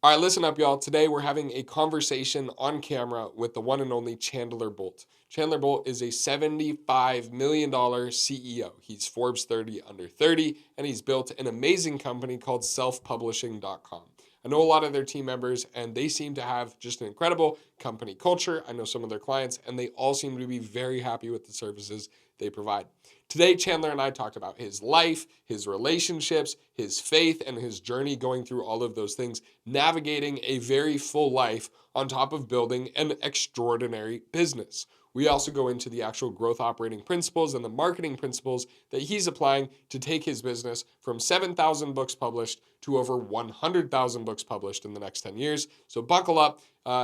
All right, listen up, y'all. Today we're having a conversation on camera with the one and only Chandler Bolt. Chandler Bolt is a $75 million CEO. He's Forbes 30 under 30, and he's built an amazing company called selfpublishing.com. I know a lot of their team members, and they seem to have just an incredible company culture. I know some of their clients, and they all seem to be very happy with the services they provide. Today, Chandler and I talked about his life, his relationships, his faith, and his journey going through all of those things, navigating a very full life on top of building an extraordinary business. We also go into the actual growth operating principles and the marketing principles that he's applying to take his business from 7,000 books published to over 100,000 books published in the next 10 years. So buckle up,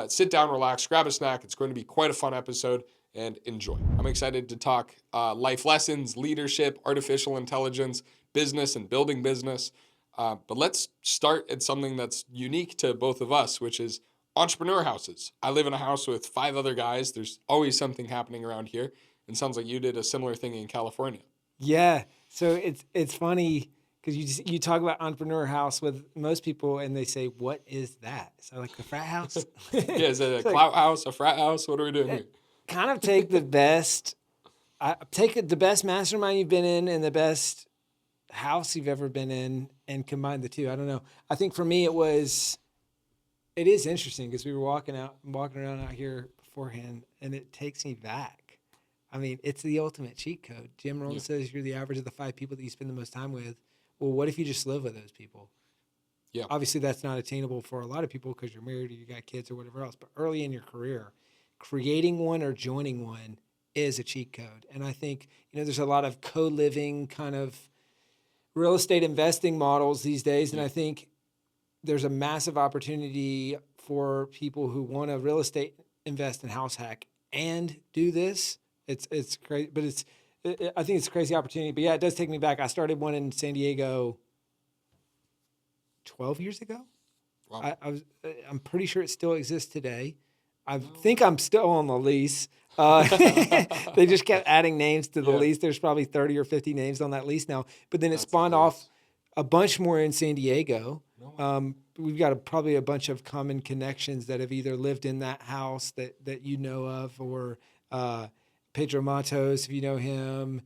sit down, relax, grab a snack. It's going to be quite a fun episode, and enjoy. I'm excited to talk life lessons, leadership, artificial intelligence, business, and building business. But let's start at something that's unique to both of us, which is entrepreneur houses. I live in a house with 5 other guys. There's always something happening around here. And sounds like you did a similar thing in California. Yeah. So it's funny because you talk about entrepreneur house with most people and they say, "What is that?" So like the frat house. Yeah, is it a It's like, clout house, a frat house? What are we doing here? kind of take the best, the best mastermind you've been in and the best house you've ever been in and combine the two. I don't know. I think for me it is interesting because we were walking around out here beforehand, and it takes me back. I mean, it's the ultimate cheat code. Jim Rohn says you're the average of the 5 people that you spend the most time with. Well, what if you just live with those people? Yeah. Obviously, that's not attainable for a lot of people because you're married or you got kids or whatever else. But early in your career, creating one or joining one is a cheat code. And I think, there's a lot of co-living kind of real estate investing models these days. And I think there's a massive opportunity for people who want to real estate invest in house hack and do this. It's crazy, but I think it's a crazy opportunity. But yeah, it does take me back. I started one in San Diego 12 years ago. Wow. I'm pretty sure it still exists today. I think I'm still on the lease. They just kept adding names to the lease. There's probably 30 or 50 names on that lease now. But then it spawned off a bunch more in San Diego. We've got probably a bunch of common connections that have either lived in that house that you know of, or Pedro Matos, if you know him,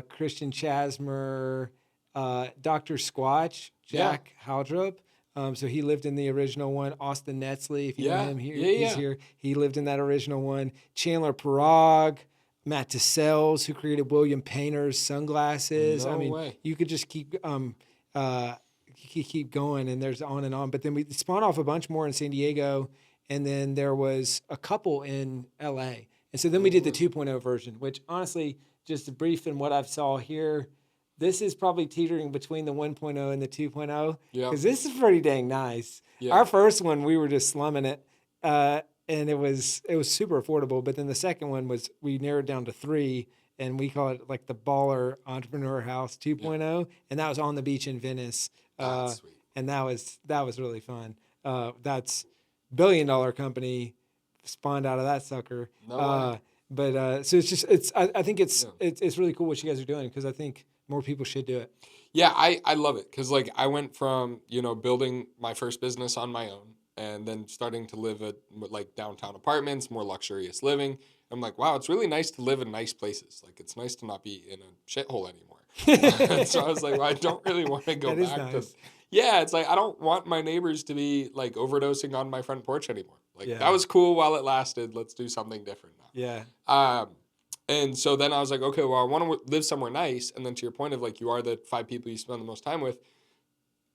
Christian Chasmer, Dr. Squatch, Jack Haldrup. So he lived in the original one. Austin Netzley, if you know him, he's here. He lived in that original one. Chandler Parag, Matt Tassells, who created William Painter's sunglasses. You could just keep going, and there's on and on. But then we spawned off a bunch more in San Diego, and then there was a couple in LA. And so then we did the 2.0 version, which honestly, just to brief in what I've saw here, this is probably teetering between the 1.0 and the 2.0 because this is pretty dang nice. Yeah. Our first one, we were just slumming it, and it was super affordable. But then the second one we narrowed down to 3, and we call it like the Baller Entrepreneur House 2.0, and that was on the beach in Venice. That's sweet. And that was really fun. That's $1 billion company spawned out of that sucker. So it's I think it's really cool what you guys are doing because I think more people should do it. Yeah, I love it because I went from building my first business on my own and then starting to live at downtown apartments, more luxurious living. I'm like, wow, it's really nice to live in nice places. It's nice to not be in a shithole anymore. So I was like, well, I don't really want to go back to. Yeah, it's I don't want my neighbors to be overdosing on my front porch anymore. That was cool while it lasted. Let's do something different now. Yeah. And so then I was like, okay, well, I want to live somewhere nice. And then to your point of you are the 5 people you spend the most time with.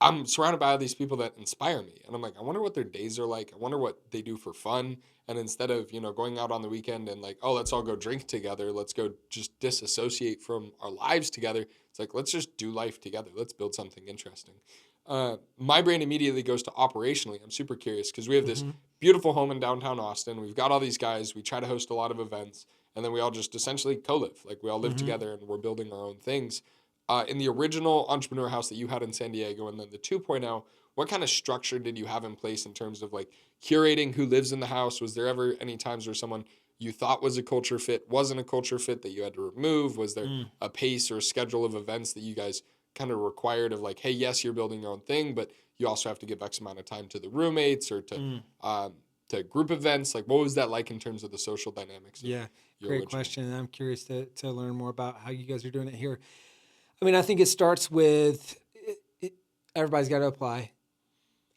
I'm surrounded by all these people that inspire me. And I'm like, I wonder what their days are like. I wonder what they do for fun. And instead of, going out on the weekend and let's all go drink together. Let's go just disassociate from our lives together. It's let's just do life together. Let's build something interesting. My brain immediately goes to operationally. I'm super curious because we have this beautiful home in downtown Austin. We've got all these guys. We try to host a lot of events. And then we all just essentially co-live. We all live together and we're building our own things. In the original entrepreneur house that you had in San Diego and then the 2.0, what kind of structure did you have in place in terms of curating who lives in the house? Was there ever any times where someone you thought was a culture fit wasn't a culture fit that you had to remove? Was there a pace or a schedule of events that you guys kind of required of hey, yes, you're building your own thing, but you also have to give X amount of time to the roommates or to group events. Like, what was that like in terms of the social dynamics? Yeah, great question. I'm curious to learn more about how you guys are doing it here. I mean, I think it starts with everybody's got to apply.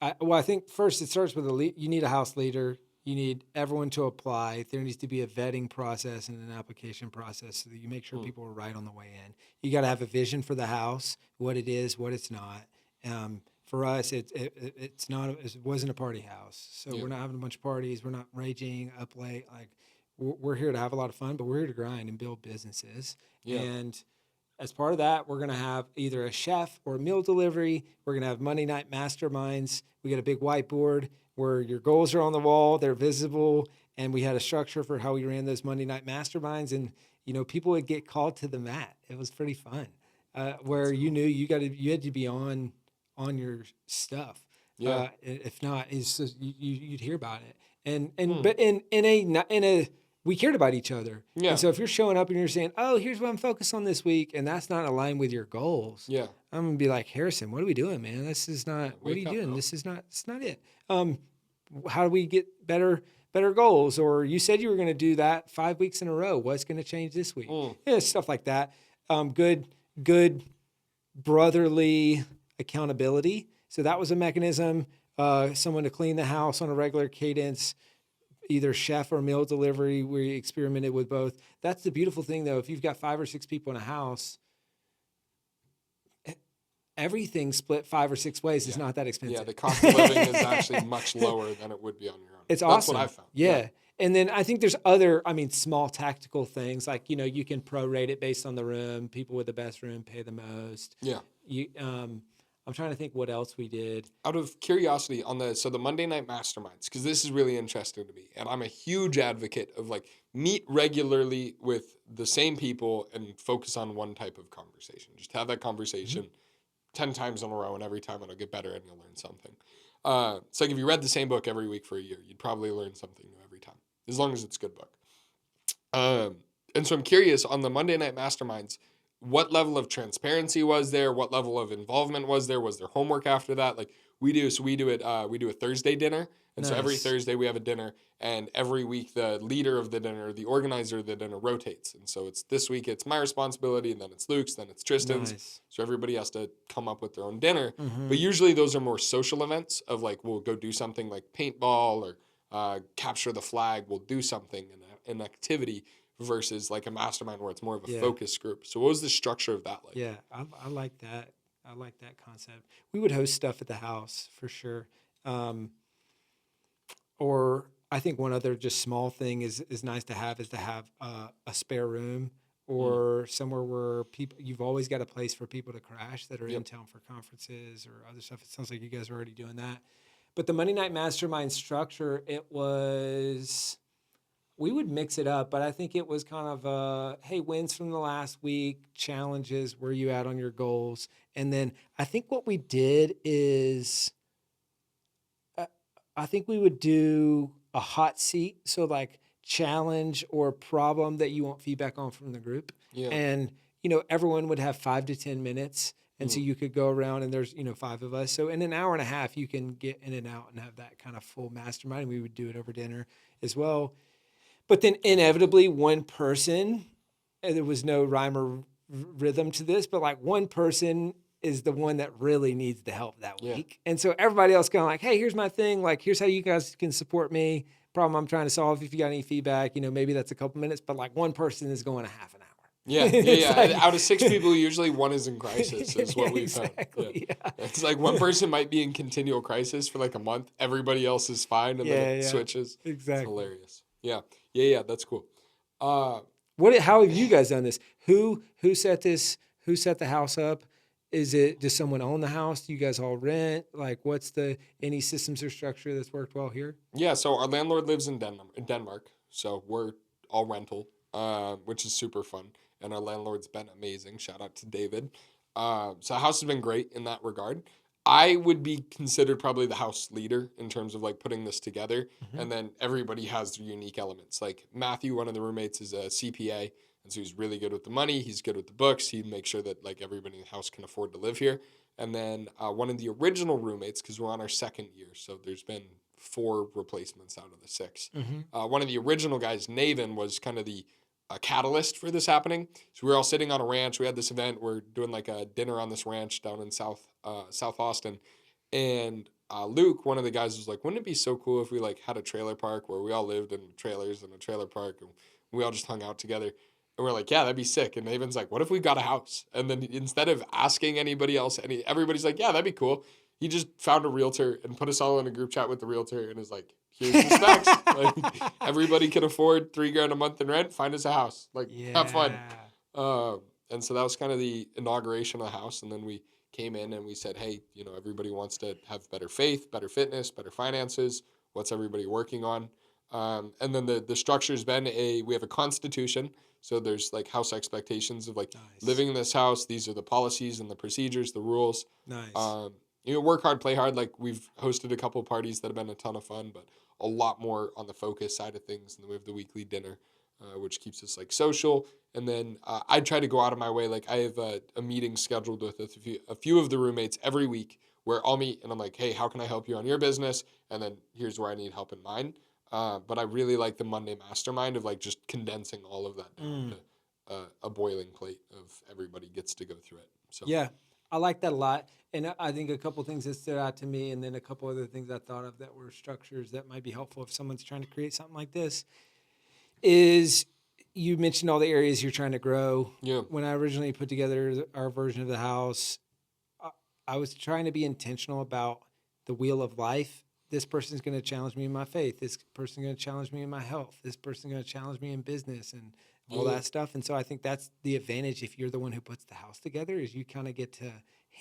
I think first it starts with you need a house leader. You need everyone to apply. There needs to be a vetting process and an application process so that you make sure people are right on the way in. You got to have a vision for the house, what it is, what it's not. For us, it's not. It wasn't a party house, so we're not having a bunch of parties. We're not raging up late. Like we're here to have a lot of fun, but we're here to grind and build businesses. Yeah. And as part of that, we're going to have either a chef or a meal delivery. We're going to have Monday night masterminds. We got a big whiteboard where your goals are on the wall. They're visible. And we had a structure for how we ran those Monday night masterminds. And, people would get called to the mat. It was pretty fun where you knew you had to be on your stuff. Yeah. If not, it's just, you'd hear about it. But in a we cared about each other. Yeah. And so if you're showing up and you're saying, oh, here's what I'm focused on this week, and that's not aligned with your goals, I'm going to be like, Harrison, what are we doing, man? This is not, what are you doing? This is not, it's not it. How do we get better goals? Or you said you were going to do that 5 weeks in a row. What's going to change this week? Stuff like that. Good brotherly accountability. So that was a mechanism. Someone to clean the house on a regular cadence, either chef or meal delivery. We experimented with both. That's the beautiful thing, though. If you've got 5 or 6 people in a house, everything split 5 or 6 ways is not that expensive. Yeah, the cost of living is actually much lower than it would be on your own. It's awesome. That's what I found. Yeah. And then I think there's other, small tactical things like, you can prorate it based on the room. People with the best room pay the most. Yeah. I'm trying to think what else we did. Out of curiosity the Monday night masterminds, because this is really interesting to me. And I'm a huge advocate of meet regularly with the same people and focus on one type of conversation. Just have that conversation 10 times in a row, and every time it'll get better and you'll learn something. It's like if you read the same book every week for a year, you'd probably learn something new every time, as long as it's a good book. And so I'm curious, on the Monday night masterminds, what level of transparency was there? What level of involvement was there? Was there homework after that? We do a Thursday dinner. And so every Thursday we have a dinner, and every week the leader of the dinner, the organizer of the dinner rotates. And so this week it's my responsibility, and then it's Luke's, then it's Tristan's. Nice. So everybody has to come up with their own dinner. Mm-hmm. But usually those are more social events of we'll go do something like paintball or capture the flag. We'll do something, an activity, versus a mastermind where it's more of a focus group. So what was the structure of that like? Yeah, I like that. I like that concept. We would host stuff at the house for sure. Or I think one other just small thing is nice to have a spare room or somewhere where you've always got a place for people to crash that are in town for conferences or other stuff. It sounds like you guys are already doing that. But the Monday night mastermind structure, we would mix it up, but I think it was kind of hey, wins from the last week, challenges, where you at on your goals. And then I think what we did is I think we would do a hot seat. So challenge or problem that you want feedback on from the group. Yeah. And, everyone would have 5 to 10 minutes. And so you could go around and there's, 5 of us. So in an hour and a half, you can get in and out and have that kind of full mastermind. We would do it over dinner as well. But then inevitably one person, and there was no rhyme or rhythm to this, but one person is the one that really needs the help that week. And so everybody else kind of hey, here's my thing. Here's how you guys can support me. Problem I'm trying to solve. If you got any feedback, maybe that's a couple minutes, but one person is going a half an hour. Yeah. Out of 6 people, usually one is in crisis is what we've found. Yeah. It's one person might be in continual crisis for a month. Everybody else is fine, and then it switches. Exactly. It's hilarious. Yeah, that's cool. How have you guys done this? Who set this? Who set the house up? Does someone own the house? Do you guys all rent? What's any systems or structure that's worked well here? Yeah, so our landlord lives in Denmark, so we're all rental, which is super fun. And our landlord's been amazing. Shout out to David. So the house has been great in that regard. I would be considered probably the house leader in terms of putting this together. Mm-hmm. And then everybody has their unique elements. Matthew, one of the roommates, is a CPA. And so he's really good with the money. He's good with the books. He makes sure that everybody in the house can afford to live here. And then one of the original roommates, because we're on our second year, so there's been 4 replacements out of the 6. One of the original guys, Naven, was kind of the catalyst for this happening. So we were all sitting on a ranch. We had this event. We're doing like a dinner on this ranch down in South Austin. And Luke, one of the guys, was like, wouldn't it be so cool if we like had a trailer park where we all lived in trailers in a trailer park and we all just hung out together? And we're like, yeah, that'd be sick. And Naven's like, what if we got a house? And then instead of asking anybody else, everybody's like, yeah, that'd be cool. He just found a realtor and put us all in a group chat with the realtor and is like, here's the specs. Like, everybody can afford $3,000 a month in rent. Find us a house. Like, have fun. And so that was kind of the inauguration of the house. And then we came in and we said, hey, everybody wants to have better faith, better fitness, better finances. What's everybody working on? And then the structure's been we have a constitution. So there's like house expectations of like living in this house. These are the policies and the procedures, the rules. Nice. Work hard, play hard. Like we've hosted a couple of parties that have been a ton of fun, but a lot more on the focus side of things. And then we have the weekly dinner, which keeps us like social. And then I try to go out of my way. Like I have a meeting scheduled with a few of the roommates every week where I'll meet and I'm like, hey, how can I help you on your business? And then here's where I need help in mine. But I really like the Monday mastermind of like just condensing all of that down to a boiling plate of everybody gets to go through it. So yeah, I like that a lot. And I think a couple things that stood out to me, and then a couple other things I thought of that were structures that might be helpful if someone's trying to create something like this, is you mentioned all the areas you're trying to grow. Yeah. When I originally put together our version of the house, I was trying to be intentional about the wheel of life. This person's going to challenge me in my faith. This person's going to challenge me in my health. This person's going to challenge me in business and all that stuff. And so I think that's the advantage if you're the one who puts the house together, is you kind of get to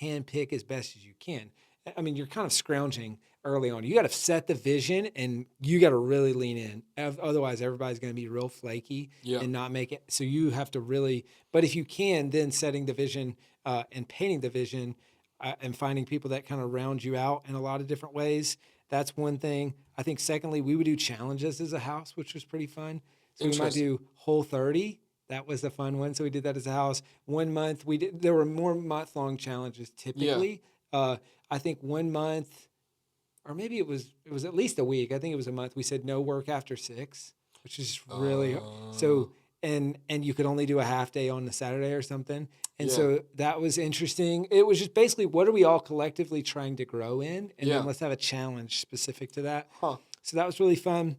handpick as best as you can. I mean, you're kind of scrounging early on. You got to set the vision and you got to really lean in. Otherwise, everybody's going to be real flaky and not make it. So you have to really, but if you can, then setting the vision and painting the vision and finding people that kind of round you out in a lot of different ways. That's one thing. I think secondly, we would do challenges as a house, which was pretty fun. So we might do Whole30. That was the fun one. So we did that as a house. 1 month, there were more month-long challenges typically. I think 1 month, or maybe it was at least a week. I think it was a month. We said no work after 6, which is really so. And you could only do a half day on the Saturday or something. And so that was interesting. It was just basically, what are we all collectively trying to grow in? And then let's have a challenge specific to that. So that was really fun.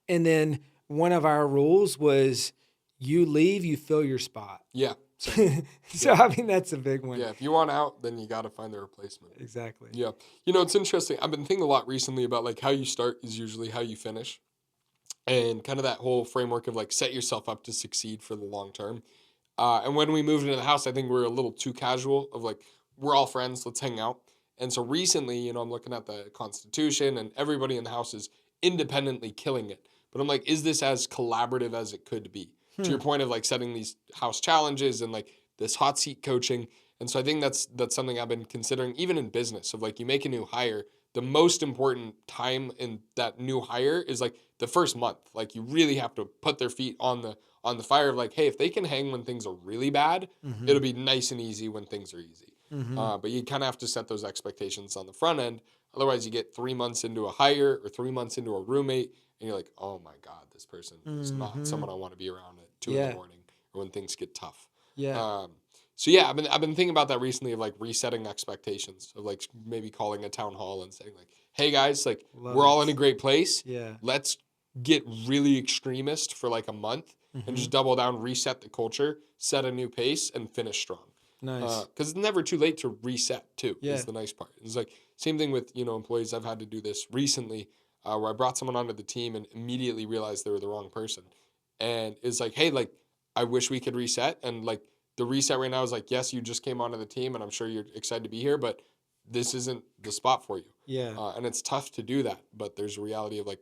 And then one of our rules was you leave, you fill your spot. Yeah. So, I mean, that's a big one. Yeah, if you want out, then you got to find the replacement. Exactly. Yeah. It's interesting. I've been thinking a lot recently about like how you start is usually how you finish. And kind of that whole framework of like set yourself up to succeed for the long term. And when we moved into the house, I think we were a little too casual of like, we're all friends, let's hang out. And so recently, I'm looking at the Constitution and everybody in the house is independently killing it. But I'm like, is this as collaborative as it could be? To your point of like setting these house challenges and like this hot seat coaching. And so I think that's something I've been considering even in business of like you make a new hire. The most important time in that new hire is like the first month. Like you really have to put their feet on the fire of like, hey, if they can hang when things are really bad, it'll be nice and easy when things are easy. But you kind of have to set those expectations on the front end. Otherwise, you get 3 months into a hire or 3 months into a roommate, and you're like, oh my God, this person is not someone I want to be around at 2 in the morning or when things get tough. So yeah, I've been thinking about that recently of like resetting expectations of like maybe calling a town hall and saying like, hey guys, like we're all in a great place. Let's get really extremist for like a month and just double down, reset the culture, set a new pace and finish strong. Nice. Because it's never too late to reset too, is the nice part. It's like same thing with, employees. I've had to do this recently where I brought someone onto the team and immediately realized they were the wrong person. And it's like, hey, like I wish we could reset. And like the reset right now is like, yes, you just came onto the team and I'm sure you're excited to be here, but this isn't the spot for you. And it's tough to do that. But there's a reality of like,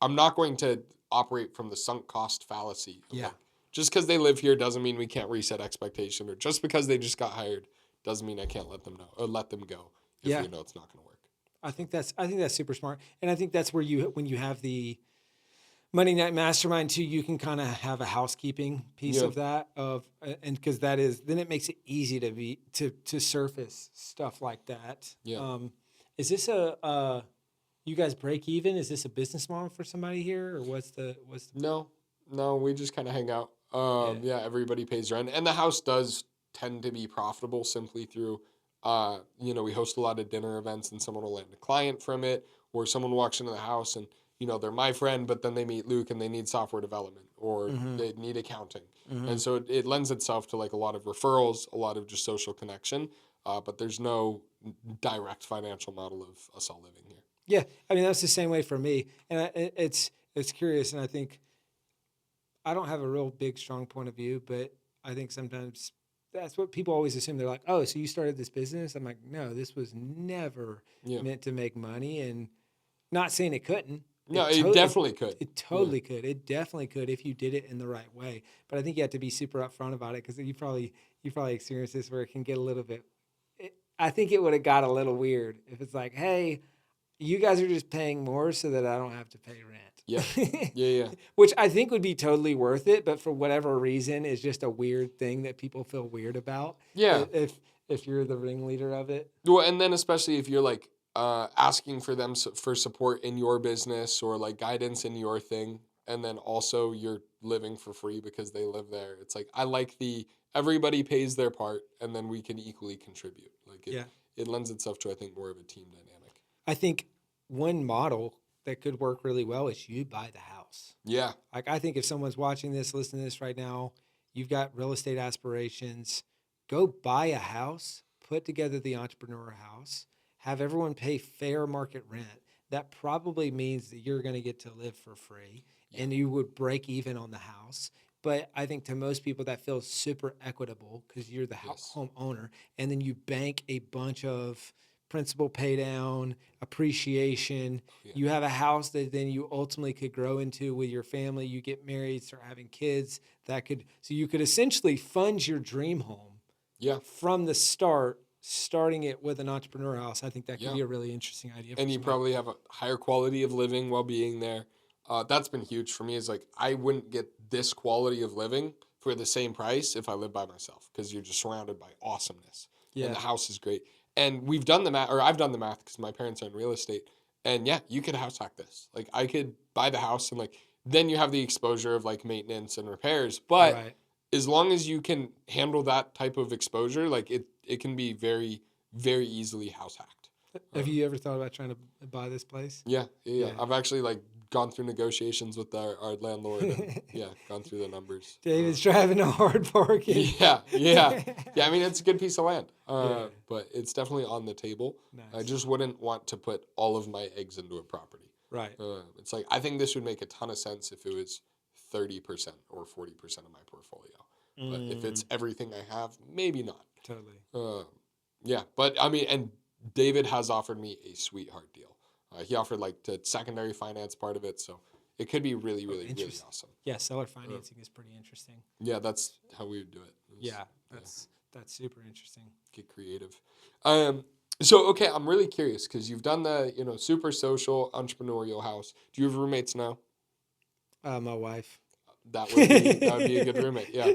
I'm not going to operate from the sunk cost fallacy. Like, just because they live here doesn't mean we can't reset expectation, or just because they just got hired doesn't mean I can't let them know or let them go if we know it's not going to work. I think that's super smart. And I think that's where when you have the Monday Night Mastermind too, you can kind of have a housekeeping piece Yeah. of that and because that is, then it makes it easy to surface stuff like that. Yeah. Is this you guys break even? Is this a business model for somebody here, or what's the? No, we just kind of hang out. Yeah, everybody pays rent, and the house does tend to be profitable simply through, we host a lot of dinner events, and someone will land a client from it, or someone walks into the house and they're my friend, but then they meet Luke and they need software development or they need accounting, and so it lends itself to like a lot of referrals, a lot of just social connection, but there's no direct financial model of us all living here. Yeah, I mean that's the same way for me, and it's curious, and I think I don't have a real big strong point of view, but I think sometimes that's what people always assume. They're like, "Oh, so you started this business?" I'm like, "No, this was never Yeah. meant to make money," and not saying it couldn't. No, it definitely could. It totally could. It definitely could if you did it in the right way. But I think you have to be super upfront about it because you probably experienced this where it can get a little bit. I think it would have got a little weird if it's like, "Hey, you guys are just paying more so that I don't have to pay rent." Yeah. Yeah. Which I think would be totally worth it, but for whatever reason, is just a weird thing that people feel weird about. Yeah. If you're the ringleader of it. Well, and then especially if you're like asking for them for support in your business or like guidance in your thing, and then also you're living for free because they live there. It's like I like everybody pays their part, and then we can equally contribute. Like it lends itself to I think more of a team dynamic. I think one model that could work really well is you buy the house. Yeah. Like I think if someone's watching this, listening to this right now, you've got real estate aspirations, go buy a house, put together the entrepreneur house, have everyone pay fair market rent. That probably means that you're going to get to live for free and you would break even on the house. But I think to most people that feels super equitable because you're the home owner, and then you bank a bunch of principal pay down, appreciation. Yeah. You have a house that then you ultimately could grow into with your family. You get married, start having kids. So you could essentially fund your dream home. Yeah. From the starting it with an entrepreneur house. I think that could be a really interesting idea. And you probably have a higher quality of living while being there. That's been huge for me. Is like I wouldn't get this quality of living for the same price if I lived by myself because you're just surrounded by awesomeness. Yeah. And the house is great. And we've done the math, or I've done the math because my parents are in real estate. And yeah, you could house hack this. Like I could buy the house and like then you have the exposure of like maintenance and repairs. But as long as you can handle that type of exposure, like it can be very, very easily house hacked. Have you ever thought about trying to buy this place? Yeah. I've actually like gone through negotiations with our landlord and gone through the numbers. David's driving a hard bargain. Yeah. I mean, it's a good piece of land, but it's definitely on the table. Nice. I just wouldn't want to put all of my eggs into a property. Right. It's like, I think this would make a ton of sense if it was 30% or 40% of my portfolio. But if it's everything I have, maybe not. Totally. Yeah. But I mean, and David has offered me a sweetheart deal. He offered like the secondary finance part of it, so it could be really, really, really awesome. Yeah, seller financing is pretty interesting. Yeah, that's how we would do it. That's super interesting. Get creative. So okay, I'm really curious because you've done the super social entrepreneurial house. Do you have roommates now? My wife. That would be a good roommate. Yeah,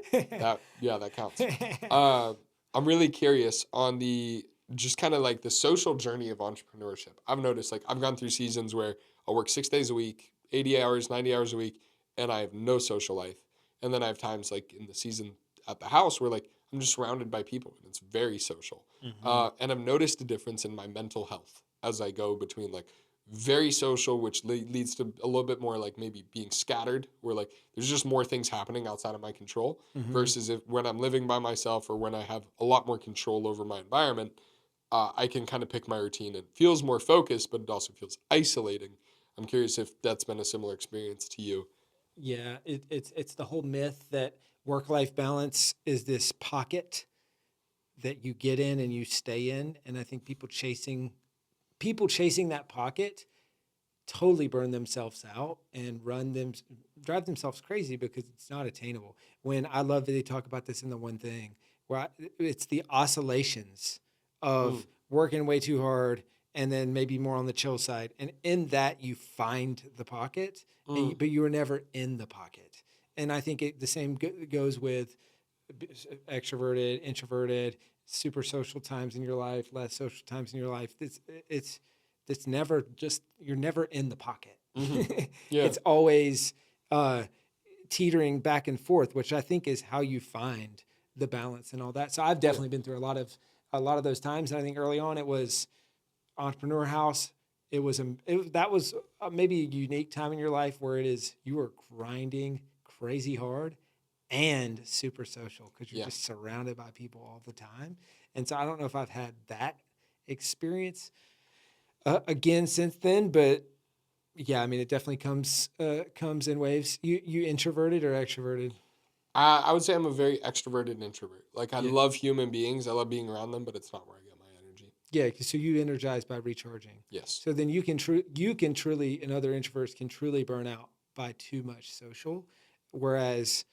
that counts. I'm really curious on the just kind of like the social journey of entrepreneurship. I've noticed like I've gone through seasons where I'll work 6 days a week, 80 hours, 90 hours a week, and I have no social life. And then I have times like in the season at the house where like I'm just surrounded by people and it's very social. Mm-hmm. And I've noticed a difference in my mental health as I go between like very social, which leads to a little bit more like maybe being scattered, where like there's just more things happening outside of my control, versus when I'm living by myself or when I have a lot more control over my environment, I can kind of pick my routine. It feels more focused, but it also feels isolating. I'm curious if that's been a similar experience to you. Yeah, it's the whole myth that work-life balance is this pocket that you get in and you stay in, and I think people chasing that pocket totally burn themselves out and drive themselves crazy because it's not attainable. When I love that they talk about this in the one thing where it's the oscillations of working way too hard and then maybe more on the chill side. And in that, you find the pocket, but you were never in the pocket. And I think the same goes with extroverted, introverted, super social times in your life, less social times in your life. It's never just, you're never in the pocket. Yeah. It's always teetering back and forth, which I think is how you find the balance and all that. So I've definitely been through a lot of those times. And I think early on it was Entrepreneur House. That was maybe a unique time in your life where you were grinding crazy hard and super social because you're just surrounded by people all the time. And so I don't know if I've had that experience again since then, but yeah, I mean, it definitely comes in waves. You introverted or extroverted? I would say I'm a very extroverted introvert. Like I love human beings. I love being around them, but it's not where I get my energy. Yeah, so you energize by recharging. Yes. So then you can truly, and other introverts can truly burn out by too much social, whereas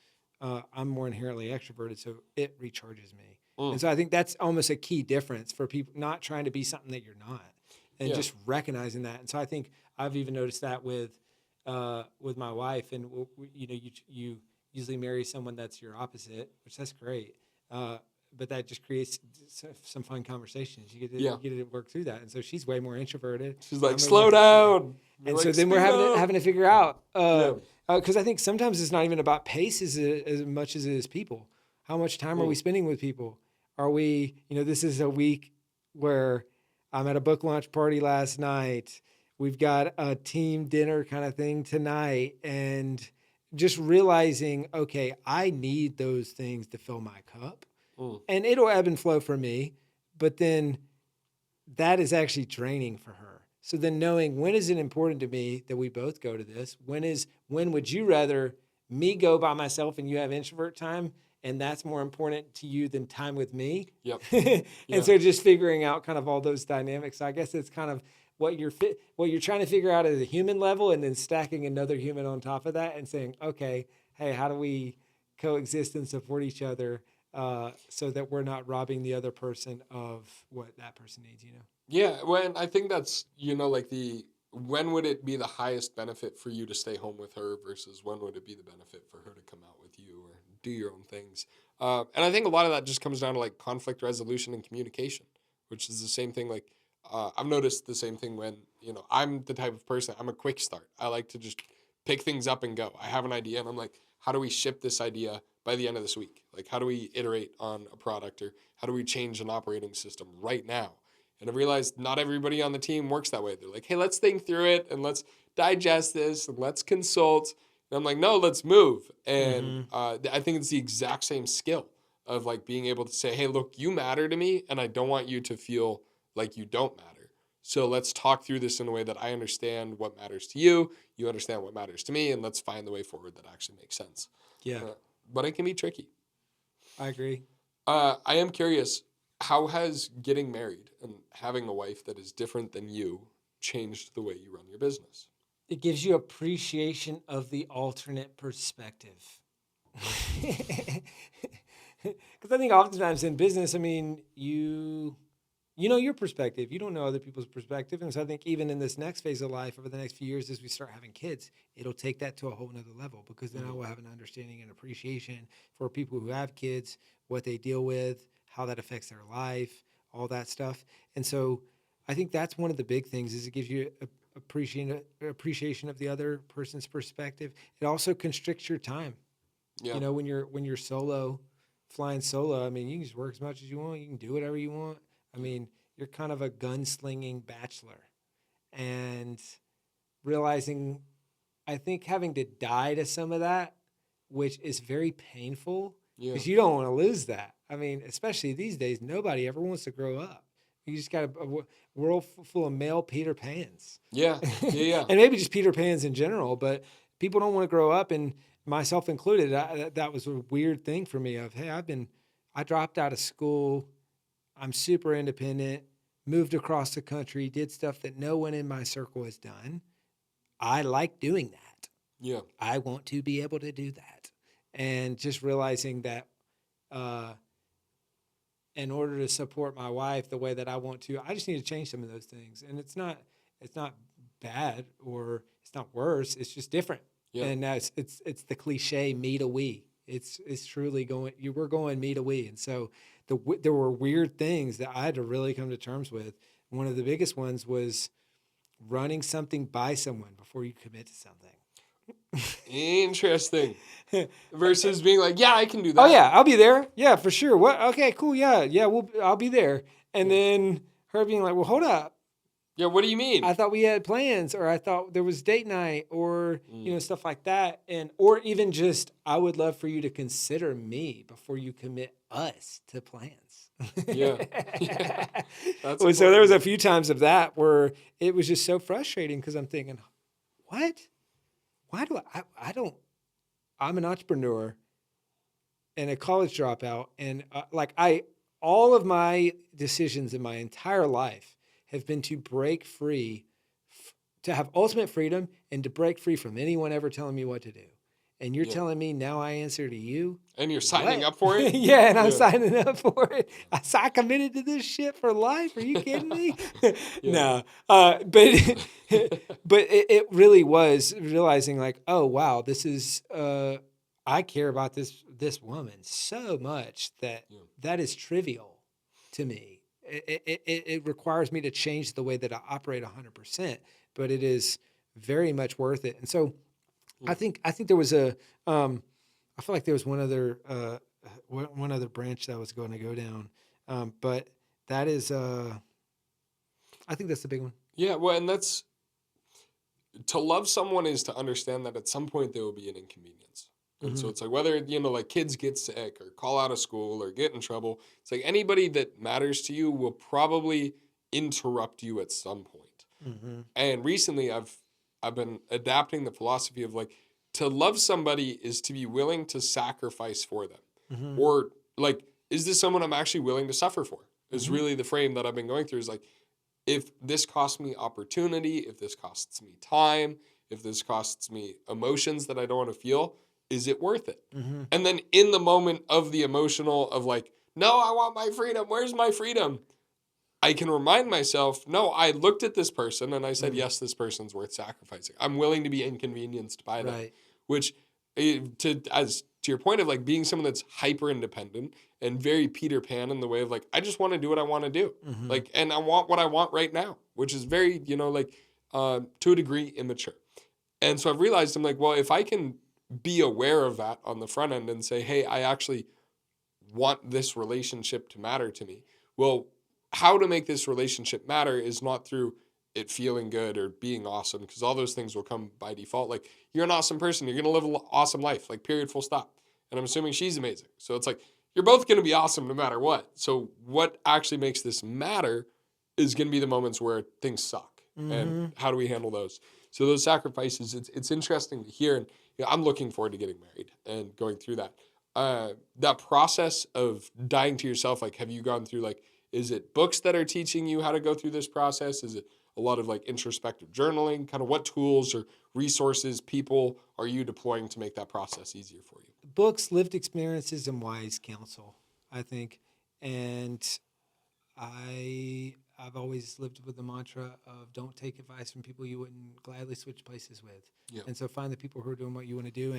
I'm more inherently extroverted, so it recharges me. And so I think that's almost a key difference for people, not trying to be something that you're not, and just recognizing that. And so I think I've even noticed that with my wife, and you usually marry someone that's your opposite, which that's great. But that just creates some fun conversations. You get to work through that. And so she's way more introverted. She's like, slow down. And so then we're having to figure out, because I think sometimes it's not even about pace as much as it is people. How much time are we spending with people? Are we, this is a week where I'm at a book launch party last night. We've got a team dinner kind of thing tonight. And just realizing, okay, I need those things to fill my cup. And it'll ebb and flow for me, but then that is actually draining for her. So then knowing, when is it important to me that we both go to this? When would you rather me go by myself and you have introvert time, and that's more important to you than time with me? Yep. And so just figuring out kind of all those dynamics. So I guess it's kind of what you're trying to figure out at a human level, and then stacking another human on top of that and saying, okay, hey, how do we coexist and support each other? So that we're not robbing the other person of what that person needs, Yeah, well, I think that's, like when would it be the highest benefit for you to stay home with her versus when would it be the benefit for her to come out with you or do your own things? And I think a lot of that just comes down to like conflict resolution and communication, which is the same thing. Like I've noticed the same thing when, I'm the type of person, I'm a quick start. I like to just pick things up and go. I have an idea and I'm like, how do we ship this idea by the end of this week? Like, how do we iterate on a product, or how do we change an operating system right now? And I realized not everybody on the team works that way. They're like, hey, let's think through it and let's digest this and let's consult. And I'm like, no, let's move. And I think it's the exact same skill of like being able to say, hey, look, you matter to me and I don't want you to feel like you don't matter. So let's talk through this in a way that I understand what matters to you, you understand what matters to me, and let's find the way forward that actually makes sense. Yeah. But it can be tricky. I agree. I am curious, how has getting married and having a wife that is different than you changed the way you run your business? It gives you appreciation of the alternate perspective. Because I think oftentimes in business, I mean, you know your perspective. You don't know other people's perspective. And so I think even in this next phase of life, over the next few years, as we start having kids, it'll take that to a whole nother level, because then I will have an understanding and appreciation for people who have kids, what they deal with, how that affects their life, all that stuff. And so I think that's one of the big things, is it gives you appreciation of the other person's perspective. It also constricts your time. Yeah. When you're flying solo, I mean, you can just work as much as you want. You can do whatever you want. I mean, you're kind of a gunslinging bachelor, and realizing, I think, having to die to some of that, which is very painful, because you don't want to lose that. I mean, especially these days, nobody ever wants to grow up. You just got a world full of male Peter Pans. Yeah. And maybe just Peter Pans in general, but people don't want to grow up, and myself included. That was a weird thing for me of, hey, I dropped out of school. I'm super independent, moved across the country, did stuff that no one in my circle has done. I like doing that. Yeah. I want to be able to do that. And just realizing that in order to support my wife the way that I want to, I just need to change some of those things. And it's not bad or it's not worse. It's just different. Yeah. And now it's the cliche me to we. It's truly we're going me to we. And so there were weird things that I had to really come to terms with. One of the biggest ones was running something by someone before you commit to something. Interesting. Versus being like, yeah, I can do that. Oh yeah, I'll be there. Yeah, for sure. What? Okay, cool. Yeah. I'll be there. And then her being like, well, hold up. Yeah, what do you mean? I thought we had plans, or I thought there was date night, or stuff like that, or even just I would love for you to consider me before you commit us to plans. Yeah. Well, so there was a few times of that where it was just so frustrating because I'm thinking, what? Why do I don't? I'm an entrepreneur and a college dropout, and all of my decisions in my entire life have been to break free, to have ultimate freedom and to break free from anyone ever telling me what to do. And you're telling me now I answer to you? And you're signing up for it? Yeah, and I'm signing up for it. I committed to this shit for life. Are you kidding me? No. But it really was realizing like, oh, wow, this is, I care about this woman so much that is trivial to me. It requires me to change the way that I operate 100%, but it is very much worth it. And so I think there was I feel like there was one other branch that I was going to go down. But that is, I think that's the big one. Yeah. Well, and that's, to love someone is to understand that at some point there will be an inconvenience. And so it's like whether, like kids get sick or call out of school or get in trouble, it's like anybody that matters to you will probably interrupt you at some point. And recently I've been adapting the philosophy of like, to love somebody is to be willing to sacrifice for them. Or like, is this someone I'm actually willing to suffer for? Is really the frame that I've been going through, is like, if this costs me opportunity, if this costs me time, if this costs me emotions that I don't want to feel, is it worth it? And then in the moment of the emotional of like, no, I want my freedom. Where's my freedom? I can remind myself, no, I looked at this person and I said, yes, this person's worth sacrificing. I'm willing to be inconvenienced by them. Which, to your point of like being someone that's hyper independent and very Peter Pan in the way of like, I just want to do what I want to do. Like, and I want what I want right now, which is very, to a degree immature. And so I've realized, I'm like, well, if I can be aware of that on the front end and say, hey, I actually want this relationship to matter to me. Well, how to make this relationship matter is not through it feeling good or being awesome, because all those things will come by default. Like, you're an awesome person. You're going to live an awesome life, like period, full stop. And I'm assuming she's amazing. So it's like, you're both going to be awesome no matter what. So what actually makes this matter is going to be the moments where things suck. And how do we handle those? So those sacrifices, it's interesting to hear. And I'm looking forward to getting married and going through that. That process of dying to yourself, like, have you gone through, like, is it books that are teaching you how to go through this process? Is it a lot of like introspective journaling? Kind of what tools or resources, people are you deploying to make that process easier for you? Books, lived experiences, and wise counsel, I think. And I've always lived with the mantra of don't take advice from people you wouldn't gladly switch places with. Yeah. And so find the people who are doing what you want to do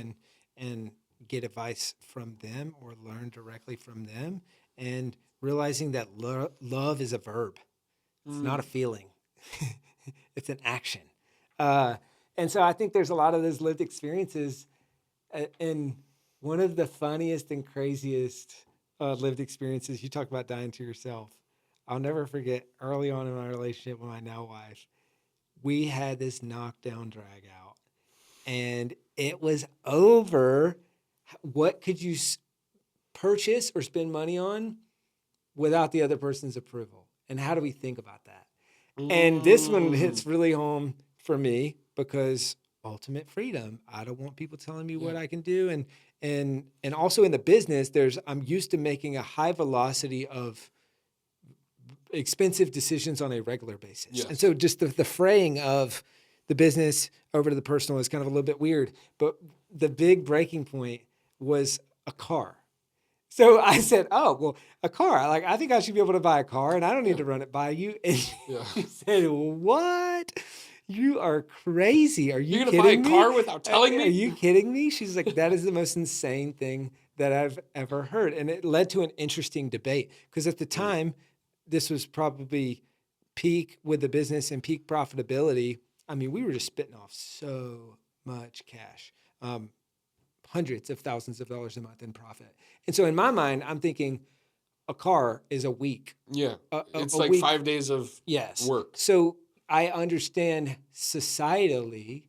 and get advice from them or learn directly from them. And realizing that love is a verb. It's not a feeling. It's an action. And so I think there's a lot of those lived experiences. And one of the funniest and craziest lived experiences, you talk about dying to yourself. I'll never forget early on in my relationship with my now wife, we had this knockdown drag out. And it was over what could you purchase or spend money on without the other person's approval. And how do we think about that? And this one hits really home for me because ultimate freedom. I don't want people telling me what I can do. And also in the business, I'm used to making a high velocity of expensive decisions on a regular basis. Yes. And so just the fraying of the business over to the personal is kind of a little bit weird. But the big breaking point was a car. So I said, "Oh, well, a car. Like, I think I should be able to buy a car, and I don't need to run it by you." And Yeah. she said, "What? You are crazy. Are you You're going to buy a kidding me? car without telling Are me? you kidding me?" She's like, "That is the most insane thing that I've ever heard." And it led to an interesting debate because at the time, this was probably peak with the business and peak profitability. I mean, we were just spitting off so much cash. Hundreds of thousands of dollars a month in profit. And so in my mind, I'm thinking a car is a week. Yeah. It's A like week. 5 days of Yes. work. So I understand societally,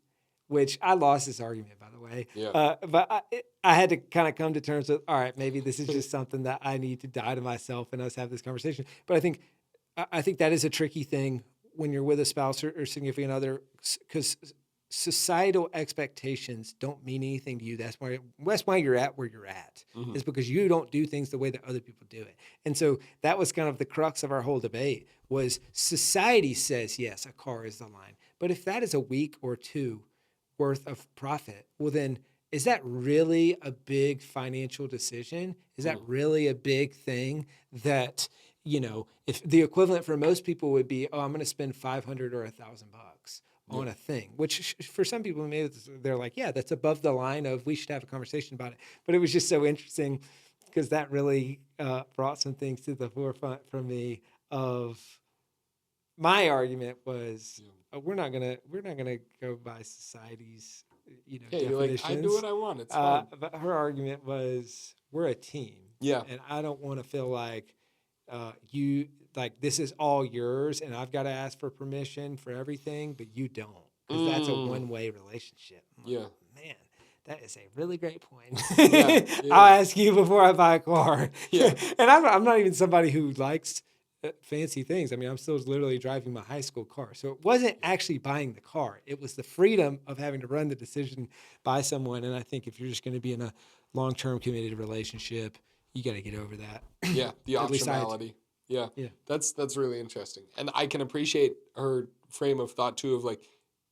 which I lost this argument, by the way. Yeah. But I had to kind of come to terms with, all right, maybe this is just something that I need to die to myself and us have this conversation. But I think that is a tricky thing when you're with a spouse or significant other, because societal expectations don't mean anything to you. That's why you're at where you're at. Mhm. Is because you don't do things the way that other people do it. And so that was kind of the crux of our whole debate was society says, yes, a car is the line. But if that is a week or two worth of profit, well then is that really a big financial decision? Is that really a big thing that, if the equivalent for most people would be, oh, I'm going to spend 500 or $1,000 on a thing, which for some people, maybe they're like, yeah, that's above the line of we should have a conversation about it. But it was just so interesting because that really brought some things to the forefront for me of my argument was we're not gonna go by society's Yeah, you're like, definitions. I do what I want. It's fine. But her argument was we're a team. Yeah. And I don't want to feel like you like this is all yours and I've got to ask for permission for everything, but you don't. Because that's a one-way relationship. I'm like, Yeah. man, that is a really great point. Yeah. I'll ask you before I buy a car. Yeah. And I'm not even somebody who likes fancy things. I mean, I'm still literally driving my high school car. So it wasn't actually buying the car. It was the freedom of having to run the decision by someone. And I think if you're just going to be in a long-term committed relationship, you got to get over that. Yeah, the At least optionality. Yeah. Yeah. That's really interesting. And I can appreciate her frame of thought too of like,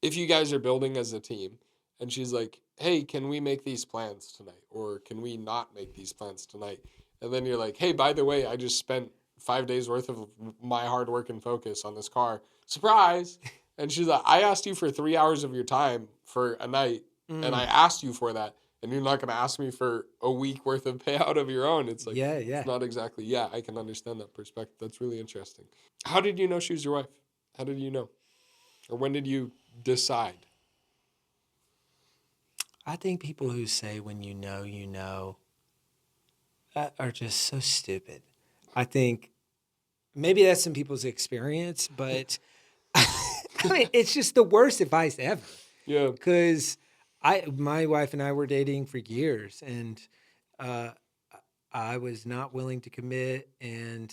if you guys are building as a team and she's like, hey, can we make these plans tonight? Or can we not make these plans tonight? And then you're like, hey, by the way, I just spent 5 days worth of my hard work and focus on this car. Surprise. And she's like, I asked you for 3 hours of your time for a night and I asked you for that. And you're not going to ask me for a week worth of payout of your own. It's like, it's not exactly. Yeah, I can understand that perspective. That's really interesting. How did you know she was your wife? How did you know? Or when did you decide? I think people who say when you know, are just so stupid. I think maybe that's some people's experience, but I mean, it's just the worst advice ever. Yeah. Because my wife and I were dating for years, and I was not willing to commit, and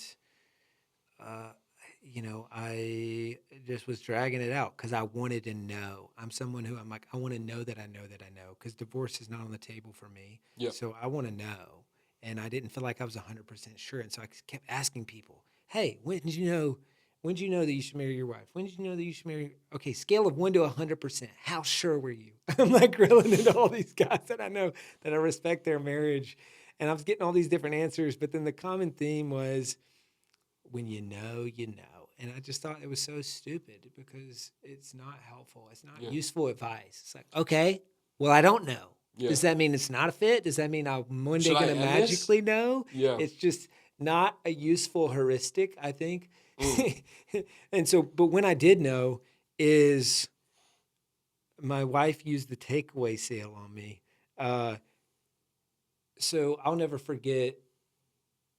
I just was dragging it out because I wanted to know. I'm someone who I'm like, I want to know that I know that I know, because divorce is not on the table for me. Yeah. So I want to know, and I didn't feel like I was 100% sure, and so I kept asking people, "Hey, when did you know? When did you know that you should marry your wife? When did you know that you should marry?" Okay, scale of 1 to 100%. How sure were you? I'm like grilling into all these guys that I know that I respect their marriage, and I was getting all these different answers. But then the common theme was, when you know, you know. And I just thought it was so stupid because it's not helpful. It's not useful advice. It's like, okay, well, I don't know. Yeah. Does that mean it's not a fit? Does that mean I'm one day going to magically know? Yeah. It's just not a useful heuristic, I think. And so, but when I did know is my wife used the takeaway sale on me. So I'll never forget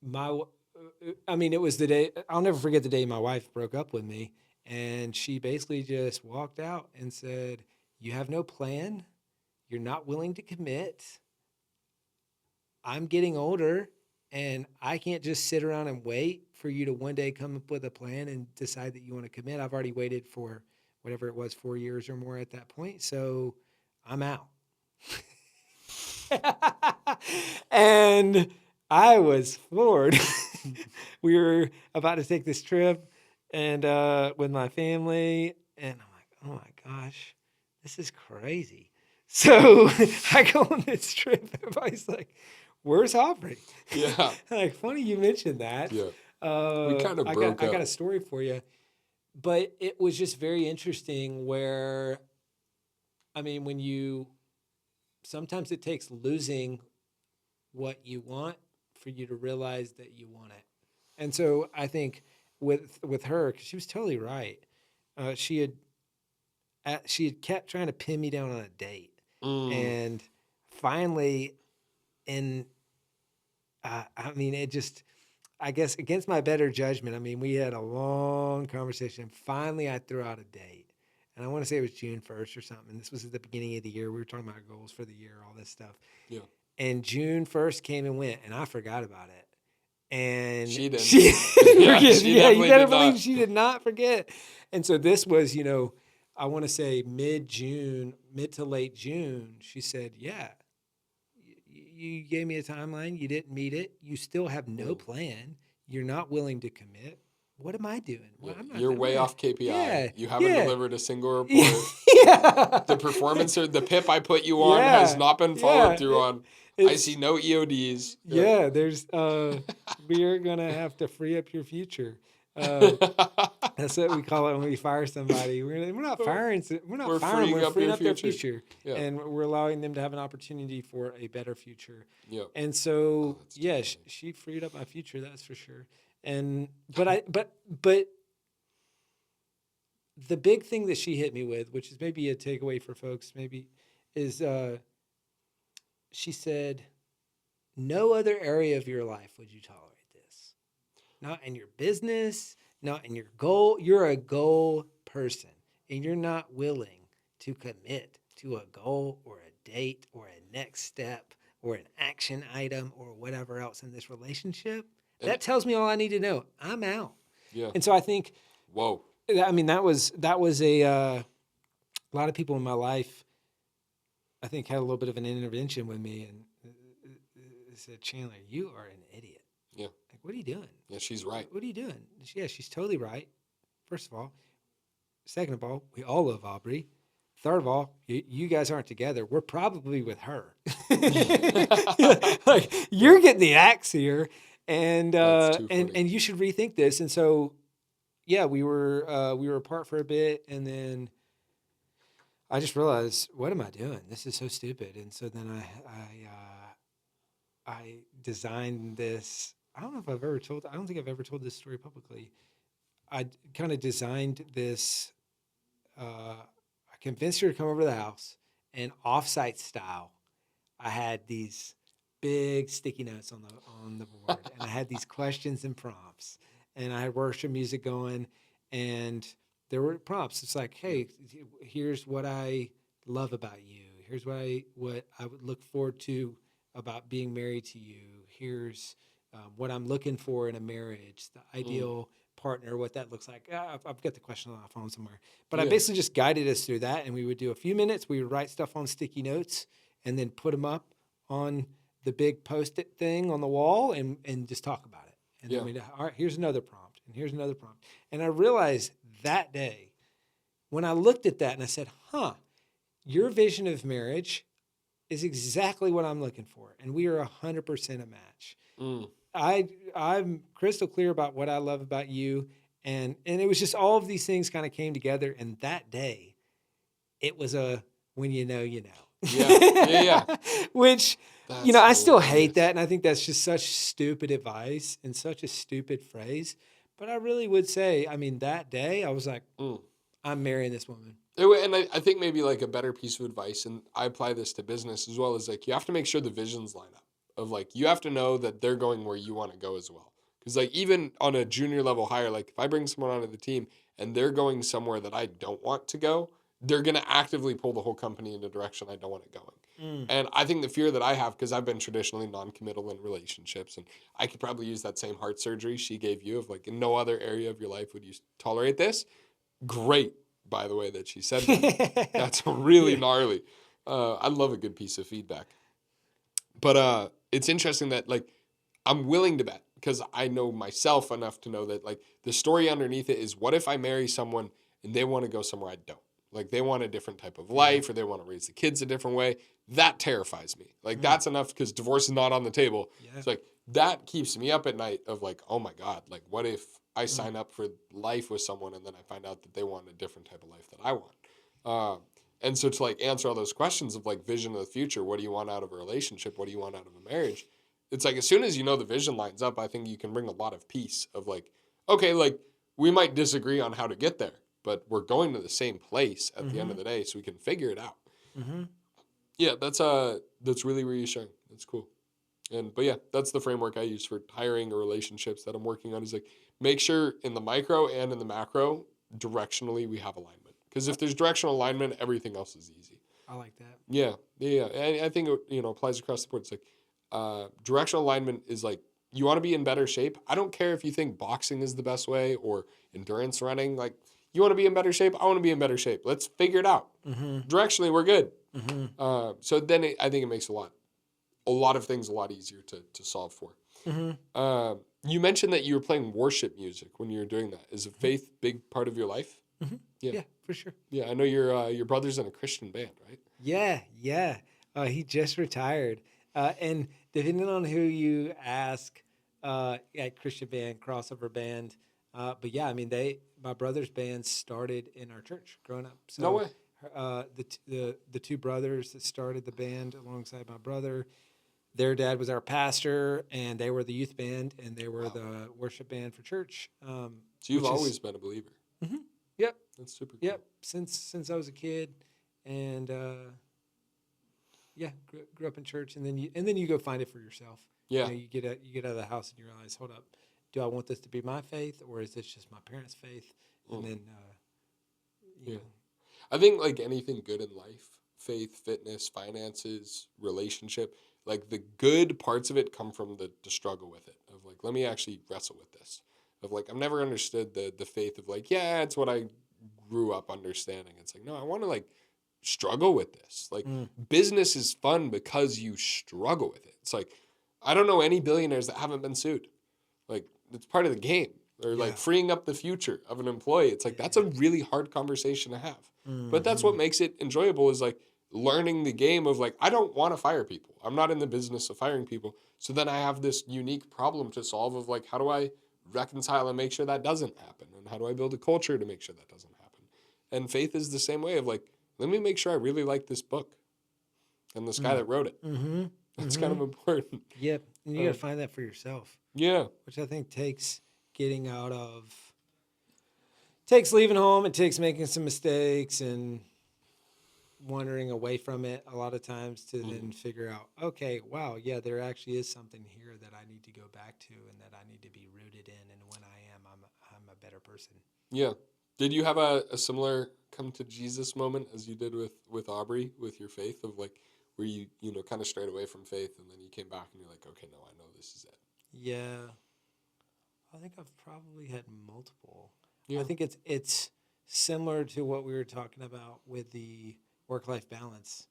it was the day, I'll never forget the day my wife broke up with me, and she basically just walked out and said, "You have no plan. You're not willing to commit. I'm getting older, and I can't just sit around and wait for you to one day come up with a plan and decide that you want to commit. I've already waited for whatever it was, 4 years or more at that point, so I'm out." And I was floored. We were about to take this trip and with my family, and I'm like, oh my gosh, this is crazy. So I go on this trip. Everybody's like, where's Aubrey? Yeah. Like, funny you mentioned that. Yeah. We kind of I broke got up. a story for you, but it was just very interesting where, I mean, sometimes it takes losing what you want for you to realize that you want it. And so I think with her, because she was totally right, she had kept trying to pin me down on a date, and finally, in I mean, it just, I guess against my better judgment, I mean, we had a long conversation. Finally, I threw out a date. And I want to say it was June 1st or something. This was at the beginning of the year. We were talking about goals for the year, all this stuff. Yeah. And June 1st came and went, and I forgot about it. And She didn't. She Yeah, you better believe not. she did not forget. And so this was, I want to say mid to late June. She said, "Yeah, you gave me a timeline. You didn't meet it. You still have no plan. You're not willing to commit. What am I doing? Well, You're way off KPI. Yeah, You haven't yeah. delivered a single report. Yeah. The performance or the PIP I put you on has not been followed through on. I see no EODs. Yeah, there's we are gonna have to free up your future. That's what we call it when we fire somebody. We're not firing. We're firing. We're freeing up their future, and we're allowing them to have an opportunity for a better future. Yeah. And so, she freed up my future. That's for sure. And but the big thing that she hit me with, which is maybe a takeaway for folks, maybe, is she said, "No other area of your life would you tolerate this. Not in your business, not in your goal. You're a goal person, and you're not willing to commit to a goal or a date or a next step or an action item or whatever else in this relationship. That tells me all I need to know. I'm out." Yeah. And so I think, whoa. I mean, that was a lot of people in my life, I think, had a little bit of an intervention with me and said, "Chandler, you are an idiot." Yeah. Like, what are you doing? Yeah, she's right. What are you doing? Yeah, she's totally right. First of all. Second of all, we all love Aubrey. Third of all, you guys aren't together. We're probably with her. Like, you're getting the axe here, and you should rethink this. And so, yeah, we were apart for a bit, and then I just realized, what am I doing? This is so stupid. And so then I designed this. I don't think I've ever told this story publicly. I kind of designed this. I convinced her to come over to the house, and offsite style, I had these big sticky notes on the board, and I had these questions and prompts, and I had worship music going, and there were prompts. It's like, hey, here's what I love about you. Here's what I would look forward to about being married to you. Here's what I'm looking for in a marriage, the ideal partner, what that looks like. I've got the question on my phone somewhere. But I basically just guided us through that, and we would do a few minutes. We would write stuff on sticky notes and then put them up on the big Post-it thing on the wall and just talk about it. And then we'd, all right, here's another prompt, and here's another prompt. And I realized that day when I looked at that and I said, your vision of marriage is exactly what I'm looking for. And we are 100% a match. I'm crystal clear about what I love about you. And it was just all of these things kind of came together. And that day, it was when you know, you know. Yeah. Which, that's I still hate that. And I think that's just such stupid advice and such a stupid phrase. But I really would say, I mean, that day I was like, I'm marrying this woman. And I think maybe like a better piece of advice, and I apply this to business as well, is like you have to make sure the visions line up. Of like, you have to know that they're going where you want to go as well. Because like even on a junior level hire, like if I bring someone onto the team and they're going somewhere that I don't want to go, they're going to actively pull the whole company in a direction I don't want it going. And I think the fear that I have, because I've been traditionally non-committal in relationships, and I could probably use that same heart surgery she gave you of like, in no other area of your life would you tolerate this. Great, by the way, that she said that. That's really gnarly. I love a good piece of feedback. But it's interesting that like I'm willing to bet, because I know myself enough to know that like the story underneath it is, what if I marry someone and they want to go somewhere I don't? Like they want a different type of life, or they want to raise the kids a different way. that terrifies me. Like that's enough because divorce is not on the table. Yeah. It's like that keeps me up at night of like, oh my God, like what if I sign up for life with someone and then I find out that they want a different type of life that I want. And so to like answer all those questions of like vision of the future, what do you want out of a relationship? What do you want out of a marriage? It's like as soon as you know the vision lines up, I think you can bring a lot of peace of like, okay, like we might disagree on how to get there, but we're going to the same place at the end of the day, so we can figure it out. Yeah, that's really reassuring. That's cool. But yeah, that's the framework I use for hiring or relationships that I'm working on is like make sure in the micro and in the macro, directionally we have alignment. Because if there's directional alignment, everything else is easy. I like that. Yeah. And I think it, applies across the board. It's like directional alignment is like you want to be in better shape. I don't care if you think boxing is the best way or endurance running. Like you want to be in better shape. I want to be in better shape. Let's figure it out. Directionally, we're good. So then I think it makes a lot of things a lot easier to solve for. You mentioned that you were playing worship music when you were doing that. Is faith big part of your life? Yeah, for sure. Yeah, I know your brother's in a Christian band, right? Yeah. He just retired. And depending on who you ask, at Christian band, crossover band, but yeah, I mean, my brother's band started in our church growing up. So, No way. The two brothers that started the band alongside my brother, their dad was our pastor, and they were the youth band, and they were the worship band for church. So you've always been a believer. Yep. That's super cool. Yep. Since I was a kid, and grew up in church, and then you go find it for yourself. Yeah. You get out of the house and you realize, hold up, do I want this to be my faith, or is this just my parents' faith? And then you know. I think like anything good in life, faith, fitness, finances, relationship, like the good parts of it come from the struggle with it. Of like, let me actually wrestle with this. Of like, I've never understood the faith of like, yeah, it's what I grew up understanding. It's like, no, I want to like struggle with this. Like business is fun because you struggle with it. It's like, I don't know any billionaires that haven't been sued. Like it's part of the game. Or like freeing up the future of an employee. It's like, that's a really hard conversation to have. But that's what makes it enjoyable is like learning the game of like, I don't want to fire people. I'm not in the business of firing people. So then I have this unique problem to solve of like, how do I reconcile and make sure that doesn't happen? And how do I build a culture to make sure that doesn't happen? And faith is the same way of like, let me make sure I really like this book and this guy that wrote it. That's kind of important. Yep. And you got to find that for yourself. Yeah. Which I think takes takes leaving home. It takes making some mistakes and wandering away from it a lot of times to then figure out, okay, wow, yeah, there actually is something here that I need to go back to and that I need to be rooted in. And when I am, I'm a better person. Yeah. Did you have a similar come to Jesus moment as you did with Aubrey, with your faith of like, where you kind of strayed away from faith and then you came back and you're like, okay, no, I know this is it. Yeah. I think I've probably had multiple. Yeah. I think it's similar to what we were talking about with the work-life balance.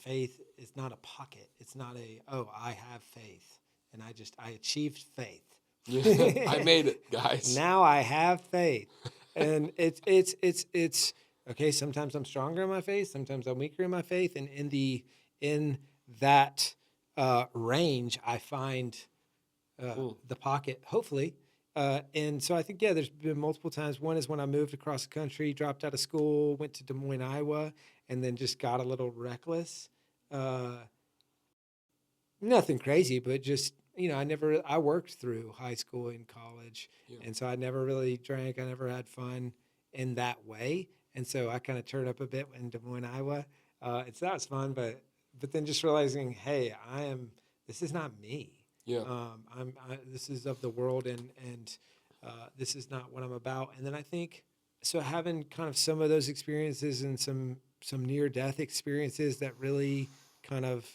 Faith is not a pocket. It's not I have faith and I achieved faith. Yeah, I made it, guys. Now I have faith. And it's okay, sometimes I'm stronger in my faith, sometimes I'm weaker in my faith, and in that range I find the pocket, hopefully. And so I think, there's been multiple times. One is when I moved across the country, dropped out of school, went to Des Moines, Iowa, and then just got a little reckless. Nothing crazy, but just, I worked through high school and college. And so I never really drank. I never had fun in that way. And so I kind of turned up a bit in Des Moines, Iowa. So that was fun, but then just realizing, hey, this is not me. Yeah. This is of the world, and this is not what I'm about. And then I think, so having kind of some of those experiences and some near-death experiences that really kind of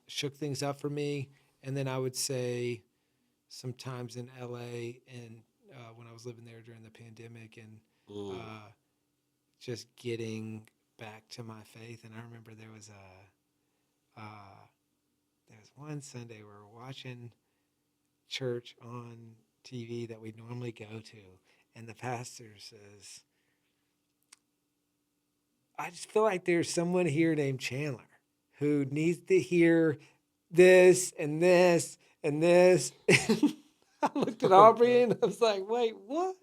shook things up for me. And then I would say sometimes in LA and when I was living there during the pandemic and just getting back to my faith. And I remember there was one Sunday we were watching church on TV that we normally go to, and the pastor says, I just feel like there's someone here named Chandler who needs to hear this and this and this. I looked at Oh, Aubrey no. and I was like, wait, what?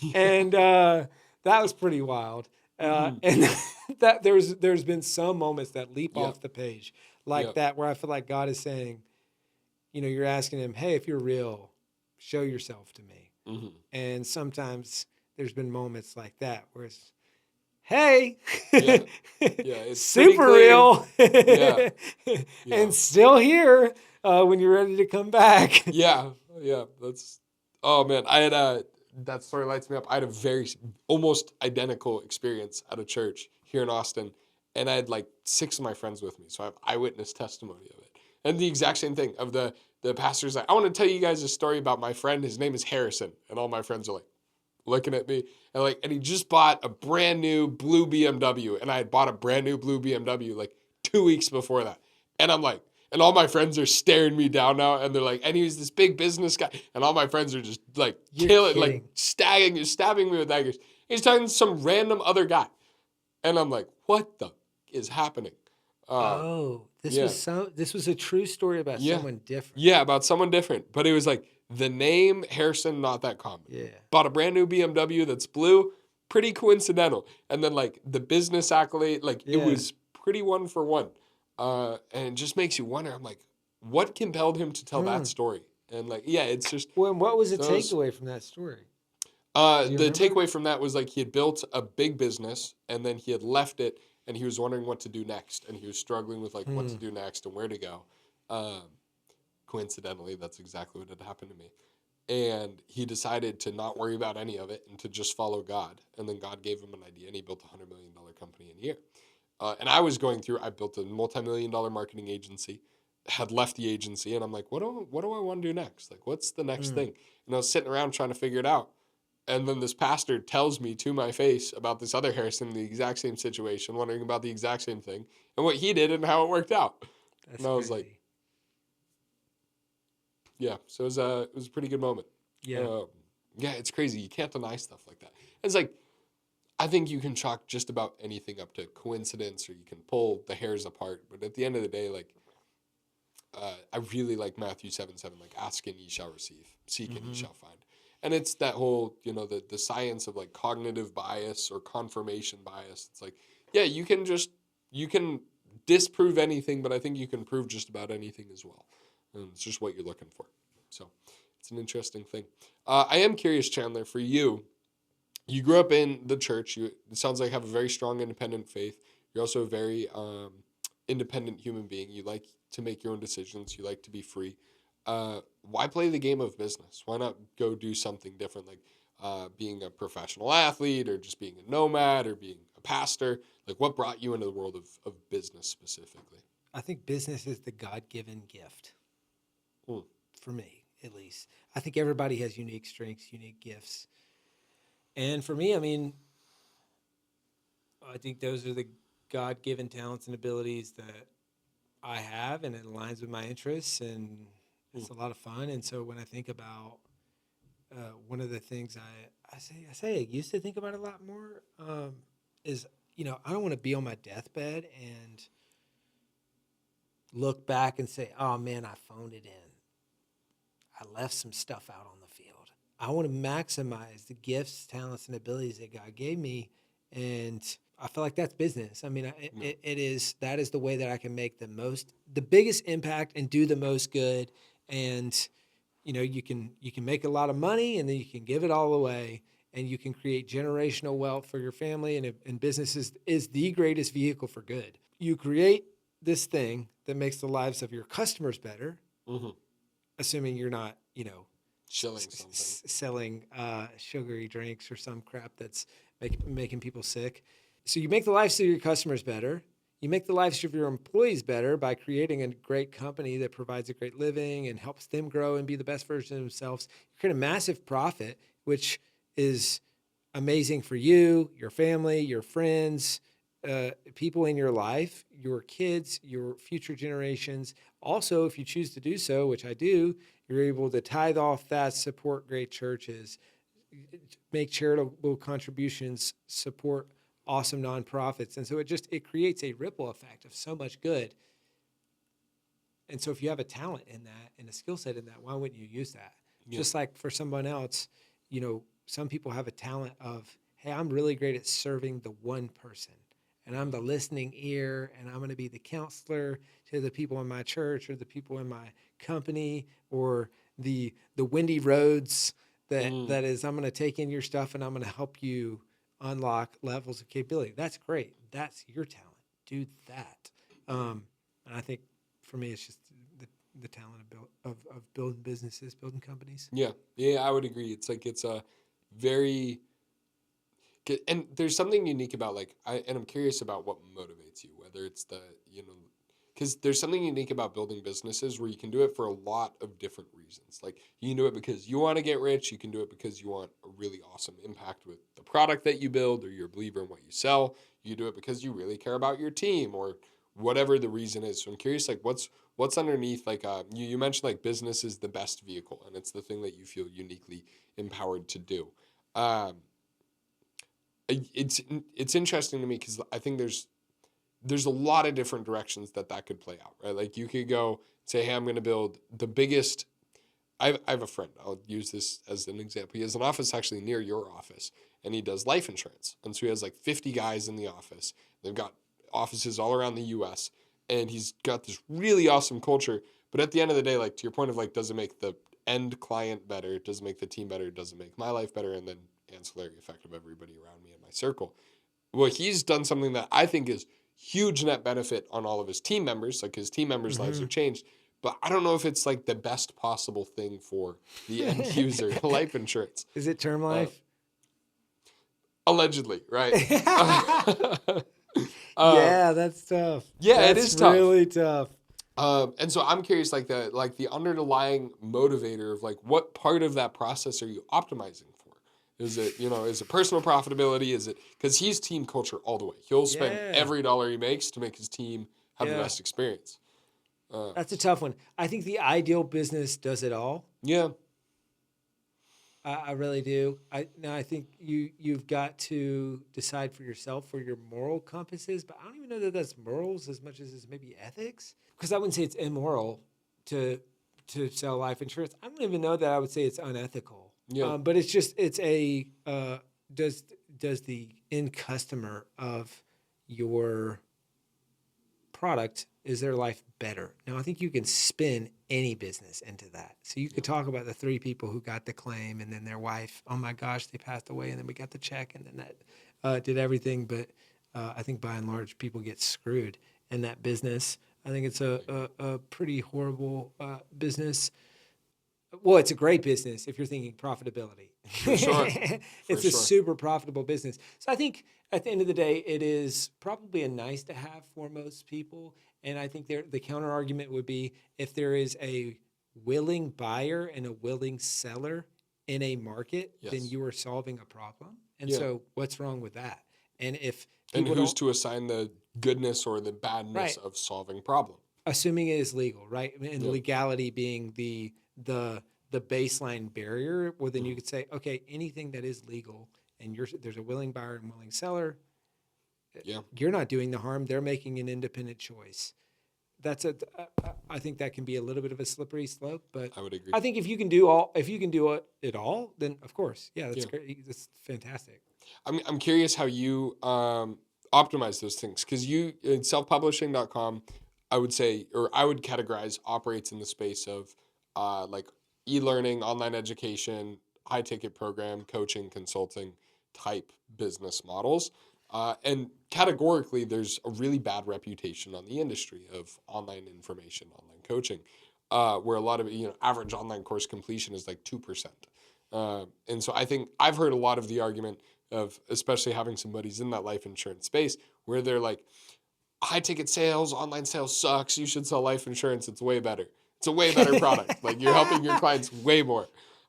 Yeah. And that was pretty wild. Mhm. And that there's been some moments that leap Yep. off the page like Yep. that, where I feel like God is saying, you're asking him, hey, if you're real, show yourself to me. Mhm. And sometimes there's been moments like that where it's, hey, Yeah. Yeah. It's pretty super clear. real, Yeah. Yeah. and still here when you're ready to come back. Yeah. Yeah. Oh man. That story lights me up. I had a very almost identical experience at a church here in Austin, and I had like 6 of my friends with me. So I have eyewitness testimony of it. And the exact same thing of the pastor's like, I want to tell you guys a story about my friend. His name is Harrison. And all my friends are like, looking at me and he just bought a brand new blue BMW, and I had bought a brand new blue BMW like 2 weeks before that. And I'm like, and all my friends are staring me down now, and they're like, and he was this big business guy, and all my friends are just like You're killing, like kidding. stabbing me with daggers. He's talking to some random other guy, and I'm like, what the is happening? Um, Oh, yeah, this was a true story about yeah, someone different. yeah, about someone different, but it was like the name Harrison, not that common. Yeah. Bought a brand new BMW that's blue, pretty coincidental. And then like the business accolade, like it Yeah. was pretty one for one. And it just makes you wonder. I'm like, what compelled him to tell that story? And like, yeah, it's just Well, and what was the those. takeaway from that story? Do you The remember? takeaway from that was like he had built a big business and then he had left it and he was wondering what to do next, and he was struggling with like what to do next and where to go. Um, Coincidentally, that's exactly what had happened to me. And he decided to not worry about any of it and to just follow God. And then God gave him an idea, and he built a $100 million company in a year. And I built a multi-million-dollar marketing agency, had left the agency, and I'm like, what do I want to do next? Like, what's the next thing? And I was sitting around trying to figure it out. And then this pastor tells me to my face about this other Harrison in the exact same situation, wondering about the exact same thing and what he did and how it worked out. That's And I was crazy. like, yeah, so it was a pretty good moment. Yeah. Yeah, it's crazy. You can't deny stuff like that. It's like, I think you can chalk just about anything up to coincidence, or you can pull the hairs apart. But at the end of the day, like, I really like Matthew 7:7, like, ask and ye shall receive, seek and ye shall find. And it's that whole, the science of like cognitive bias or confirmation bias. It's like, yeah, you can disprove anything, but I think you can prove just about anything as well. And it's just what you're looking for. So it's an interesting thing. I am curious, Chandler, for you. You grew up in the church. It sounds like you have a very strong independent faith. You're also a very independent human being. You like to make your own decisions. You like to be free. Why play the game of business? Why not go do something different, like being a professional athlete, or just being a nomad, or being a pastor? Like, what brought you into the world of business specifically? I think business is the God-given gift. Hmm. For me, at least. I think everybody has unique strengths, unique gifts. And for me, I mean, I think those are the God-given talents and abilities that I have, and it aligns with my interests, and it's a lot of fun. And so when I think about one of the things I used to think about a lot more is, I don't want to be on my deathbed and look back and say, oh man, I phoned it in. I left some stuff out on the field. I want to maximize the gifts, talents, and abilities that God gave me. And I feel like that's business. I mean, that is the way that I can make the biggest impact and do the most good. And, you can make a lot of money, and then you can give it all away, and you can create generational wealth for your family. And business is the greatest vehicle for good. You create this thing that makes the lives of your customers better, assuming you're not, Shilling something. selling sugary drinks or some crap that's making people sick. So you make the lives of your customers better. You make the lives of your employees better by creating a great company that provides a great living and helps them grow and be the best version of themselves. You create a massive profit, which is amazing for you, your family, your friends, people in your life, your kids, your future generations. Also, if you choose to do so, which I do, you're able to tithe off that, support great churches, make charitable contributions, support awesome nonprofits. And so it creates a ripple effect of so much good. And so if you have a talent in that and a skill set in that, why wouldn't you use that? Yeah. Just like for someone else, some people have a talent of, hey, I'm really great at serving the one person. And I'm the listening ear, and I'm going to be the counselor to the people in my church or the people in my company or the windy roads that is, I'm going to take in your stuff and I'm going to help you unlock levels of capability. That's great. That's your talent. Do that. And I think for me, it's just the talent of building businesses, building companies. Yeah, I would agree. It's like it's a very, and there's something unique about I'm curious about what motivates you, whether it's because there's something unique about building businesses where you can do it for a lot of different reasons. Like you can do it because you want to get rich. You can do it because you want a really awesome impact with the product that you build, or you're a believer in what you sell. You do it because you really care about your team, or whatever the reason is. So I'm curious, like what's underneath, you mentioned like business is the best vehicle and it's the thing that you feel uniquely empowered to do. It's interesting to me because I think there's a lot of different directions that could play out, right? Like you could go say, hey, I'm going to build the biggest. I have a friend. I'll use this as an example. He has an office actually near your office, and he does life insurance. And so he has like 50 guys in the office. They've got offices all around the U.S., and he's got this really awesome culture. But at the end of the day, like to your point of like, does it make the end client better? Does it make the team better? Does it make my life better? And then ancillary effect of everybody around me in my circle. Well, he's done something that I think is huge net benefit on all of his team members. Like his team members' lives are changed. But I don't know if it's like the best possible thing for the end user life insurance. Is it term life? Allegedly, right? Yeah, that's tough. Yeah, that's it is tough. Really tough. And so I'm curious, like the underlying motivator of like what part of that process are you optimizing for? Is it is it personal profitability? Is it because he's team culture all the way? He'll spend every dollar he makes to make his team have the best experience. That's a tough one. I think the ideal business does it all. Yeah. I really do. I think you've got to decide for yourself where your moral compass is, but I don't even know that that's morals as much as it's maybe ethics. Because I wouldn't say it's immoral to sell life insurance. I don't even know that I would say it's unethical. Yeah. But it's just does the end customer of your product, is their life better? Now, I think you can spin any business into that. So you could talk about the 3 people who got the claim and then their wife, oh my gosh, they passed away, and then we got the check, and then that did everything. But I think by and large, people get screwed in that business. I think it's a pretty horrible business. Well, it's a great business if you're thinking profitability. For sure. It's a super profitable business. So I think at the end of the day, it is probably a nice to have for most people. And I think the counter argument would be if there is a willing buyer and a willing seller in a market, then you are solving a problem. And so what's wrong with that? And if who's to assign the goodness or the badness of solving problem? Assuming it is legal, right? And legality being the baseline barrier, well, then you could say, okay, anything that is legal and there's a willing buyer and willing seller, you're not doing the harm. They're making an independent choice. I think that can be a little bit of a slippery slope, but I would agree. I think if you can do it all, then of course, that's great. That's fantastic. I'm curious how you optimize those things, because you in selfpublishing.com, I would say, or I would categorize, operates in the space of like e-learning, online education, high ticket program, coaching, consulting type business models. And categorically, there's a really bad reputation on the industry of online information, online coaching, where a lot of average online course completion is like 2%. And so I think I've heard a lot of the argument of, especially having some buddies in that life insurance space, where they're like, high ticket sales, online sales sucks. You should sell life insurance. It's way better. It's a way better product. Like you're helping your clients way more.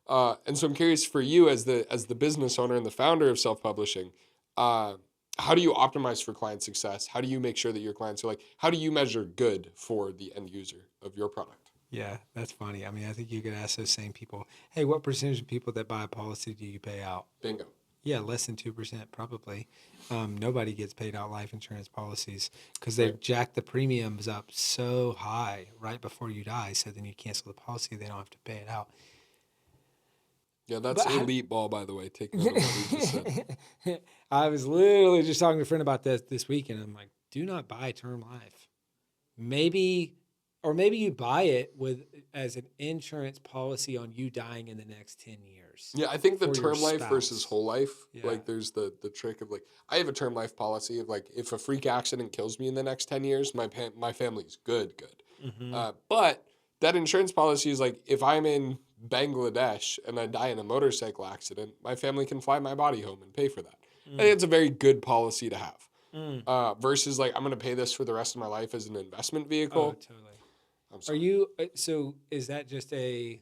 And so I'm curious for you as the business owner and the founder of self-publishing, how do you optimize for client success? How do you make sure that your clients are like, how do you measure good for the end user of your product? Yeah, that's funny. I mean, I think you could ask those same people, hey, what percentage of people that buy a policy do you pay out? Bingo. Yeah, less than 2% probably. Nobody gets paid out life insurance policies because they Right. jack the premiums up so high right before you die. So then you cancel the policy, they don't have to pay it out. Yeah, that's But elite ball, by the way. Take note of what he just said. I was literally just talking to a friend about this week, and I'm like, do not buy term life. Maybe, or maybe you buy it with as an insurance policy on you dying in the next 10 years Yeah, I think the for your term life versus spouse. whole life, Yeah. like there's the trick of like I have a term life policy of like if a freak accident kills me in the next 10 years, my family's good. Mm-hmm. But that insurance policy is like if I'm in Bangladesh and I die in a motorcycle accident, my family can fly my body home and pay for that. I think it's a very good policy to have. Versus like I'm going to pay this for the rest of my life as an investment Oh, vehicle. totally. I'm Are sorry. you, so is that just a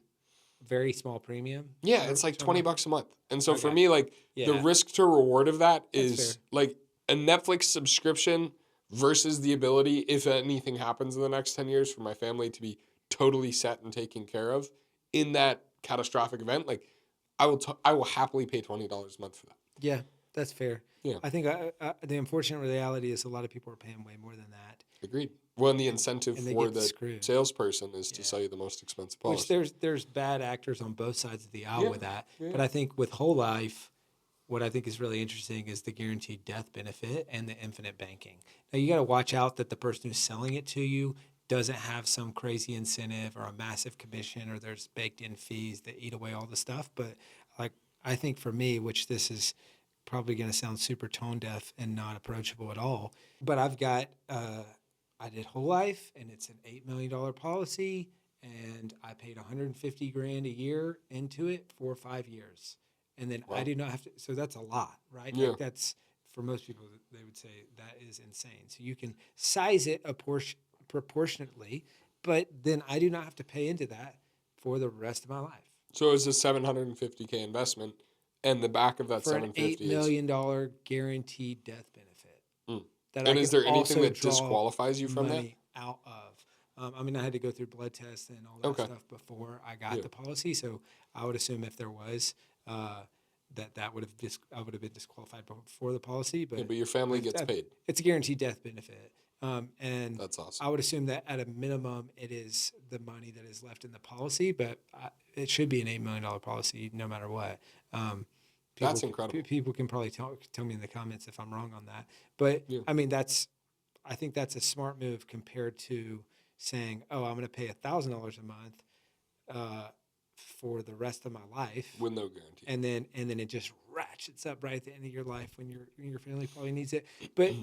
very small premium? Yeah, it's like term 20 life? bucks a month. And so for Okay. me, like the Yeah, risk to reward of that that's is fair. like a Netflix subscription versus the ability, if anything happens in the next 10 years, for my family to be totally set and taken care of in that catastrophic event. Like I will happily pay $20 a month for that. Yeah, that's fair. Yeah, I think the unfortunate reality is a lot of people are paying way more than that, agreed. Well, and the incentive and they for get the screwed. salesperson is to Yeah. sell you the most expensive Which policy. there's bad actors on both sides of the aisle Yeah, with that. yeah. But I think with whole life, what I think is really interesting is the guaranteed death benefit and the infinite banking. Now you got to watch out that the person who's selling it to you doesn't have some crazy incentive or a massive commission or there's baked in fees that eat away all the stuff. But like I think for me, which this is probably going to sound super tone deaf and not approachable at all, but I've got I did whole life and it's an $8 million policy and I paid 150 grand a year into it for 5 years. And then I Wow. do not have to, so that's a lot, right? Yeah. Like that's, for most people, they would say that is insane. So you can size it proportionately, but then I do not have to pay into that for the rest of my life. So it's a 750K investment, and the back of that For an $8 750 is. million guaranteed death benefit Mm. that And I is can there anything also that draw disqualifies you from that? money out of. I mean, I had to go through blood tests and all that Okay. stuff before I got Yeah. the policy. So I would assume if there was, that would have I would have been disqualified before the policy. But Yeah, but your family gets paid. it's a guaranteed death benefit, and That's awesome. I would assume that at a minimum it is the money that is left in the policy. But it should be an $8 million policy no matter what. That's incredible. People can probably tell me in the comments if I'm wrong on that. But Yeah. I mean, I think that's a smart move compared to saying, "Oh, I'm going to pay $1,000 a month for the rest of my life," With no guarantee. and then it just ratchets up right at the end of your life when your family probably needs it. But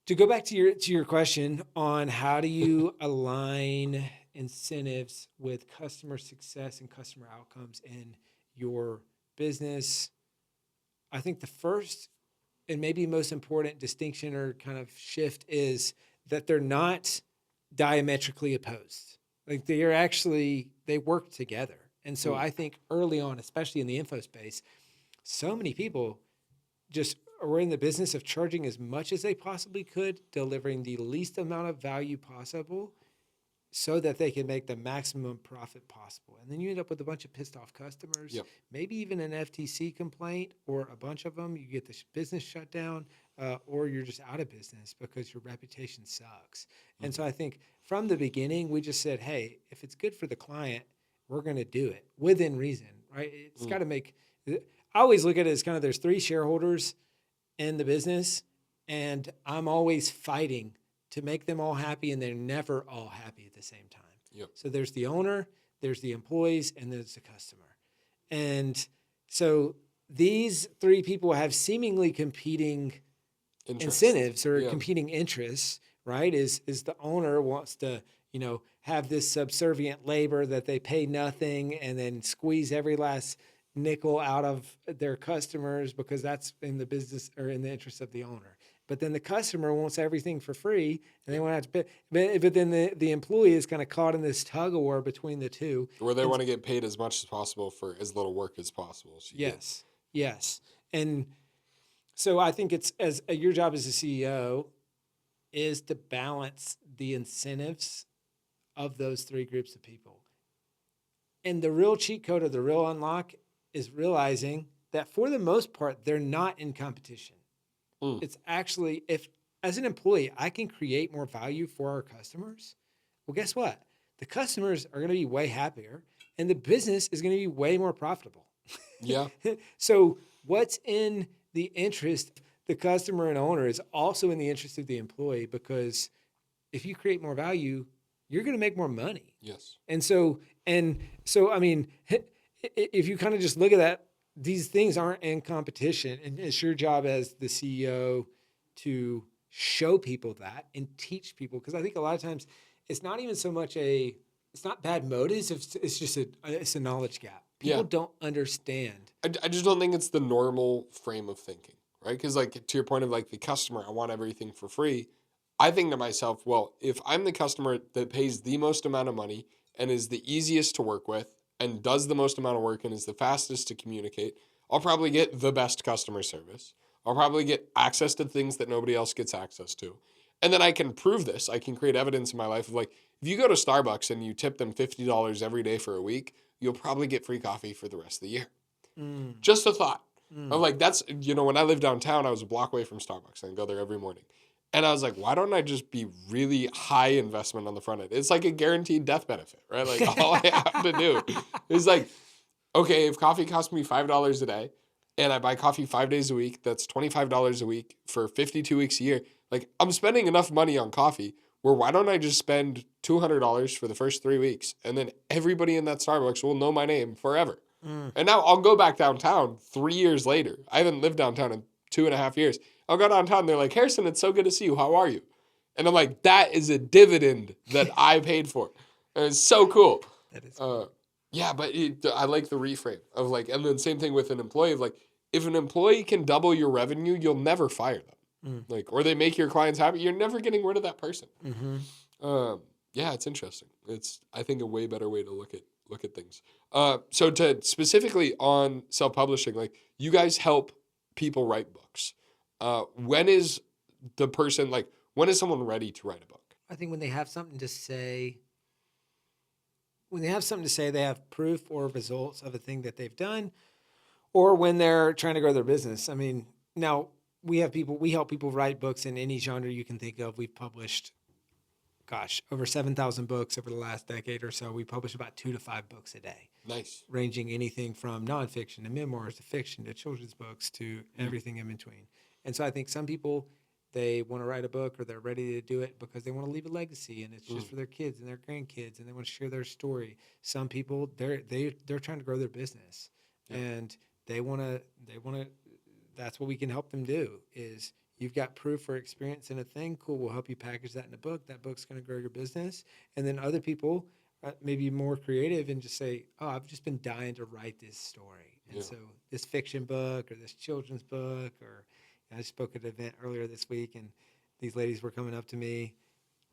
to go back to your question on how do you align incentives with customer success and customer outcomes in your business, I think the first and maybe most important distinction or kind of shift is that they're not diametrically opposed. Like they work together. And so I think early on, especially in the info space, so many people just were in the business of charging as much as they possibly could, delivering the least amount of value possible so that they can make the maximum profit possible. And then you end up with a bunch of pissed off customers, Yep. maybe even an FTC complaint or a bunch of them. You get the business shut down or you're just out of business because your reputation sucks. And so I think from the beginning, we just said, hey, if it's good for the client, we're going to do it within reason, right? It's got to make, I always look at it as kind of there's three shareholders in the business, and I'm always fighting to make them all happy, and they're never all happy at the same time. Yep. So there's the owner, there's the employees, and there's the customer. And so these three people have seemingly competing incentives or competing interests, right? Is the owner wants to, have this subservient labor that they pay nothing and then squeeze every last nickel out of their customers because that's in the business or in the interest of the owner. But then the customer wants everything for free and they want to have to pay. But then the employee is kind of caught in this tug of war between the two. Where they want to get paid as much as possible for as little work as possible. So Yes. And so I think it's your job as a CEO is to balance the incentives of those three groups of people. And the real cheat code or the real unlock is realizing that for the most part, they're not in competition. Mm. It's actually, if as an employee, I can create more value for our customers, well, guess what? The customers are going to be way happier and the business is going to be way more profitable. Yeah. So what's in the interest of the customer and owner is also in the interest of the employee, because if you create more value, you're going to make more money. Yes. And so, I mean, if you kind of just look at that, these things aren't in competition, and it's your job as the CEO to show people that and teach people. Because I think a lot of times it's not even so much it's not bad motives. It's just it's a knowledge gap. People don't understand. I just don't think it's the normal frame of thinking, right? Because like to your point of like the customer, I want everything for free. I think to myself, well, if I'm the customer that pays the most amount of money and is the easiest to work with and does the most amount of work and is the fastest to communicate, I'll probably get the best customer service. I'll probably get access to things that nobody else gets access to. And then I can prove this. I can create evidence in my life of like, if you go to Starbucks and you tip them $50 every day for a week, you'll probably get free coffee for the rest of the year. Just a thought. I'm like, that's, when I lived downtown, I was a block away from Starbucks and I'd go there every morning. And I was like, why don't I just be really high investment on the front end? It's like a guaranteed death benefit, right? Like all I have to do is like, okay, if coffee costs me $5 a day and I buy coffee 5 days a week, that's $25 a week for 52 weeks a year. Like I'm spending enough money on coffee where why don't I just spend $200 for the first 3 weeks and then everybody in that Starbucks will know my name forever. And now I'll go back downtown 3 years later. I haven't lived downtown in 2.5 years. I'll go downtown. They're like, Harrison, it's so good to see you. How are you? And I'm like, that is a dividend that I paid for. And it's so cool. That is cool. Yeah, but I like the reframe of like, and then same thing with an employee of like, if an employee can double your revenue, you'll never fire them. Like, or they make your clients happy, you're never getting rid of that person. Yeah, it's interesting. It's, I think, a way better way to look at things. So to specifically on self-publishing, like you guys help people write books. When is the person like, when is someone ready to write a book? I think when they have something to say, they have proof or results of a thing that they've done, or when they're trying to grow their business. I mean, now we help people write books in any genre you can think of. We've published, over 7,000 books over the last decade or so. We publish about 2 to 5 books a day. Nice. Ranging anything from nonfiction to memoirs to fiction to children's books to everything in between. And so I think some people, they want to write a book or they're ready to do it because they want to leave a legacy and it's just for their kids and their grandkids and they want to share their story. Some people, they're trying to grow their business and they want to, that's what we can help them do is you've got proof or experience in a thing. Cool. We'll help you package that in a book. That book's going to grow your business. And then other people, maybe more creative and just say, oh, I've just been dying to write this story. And so this fiction book or this children's book, or I spoke at an event earlier this week and these ladies were coming up to me,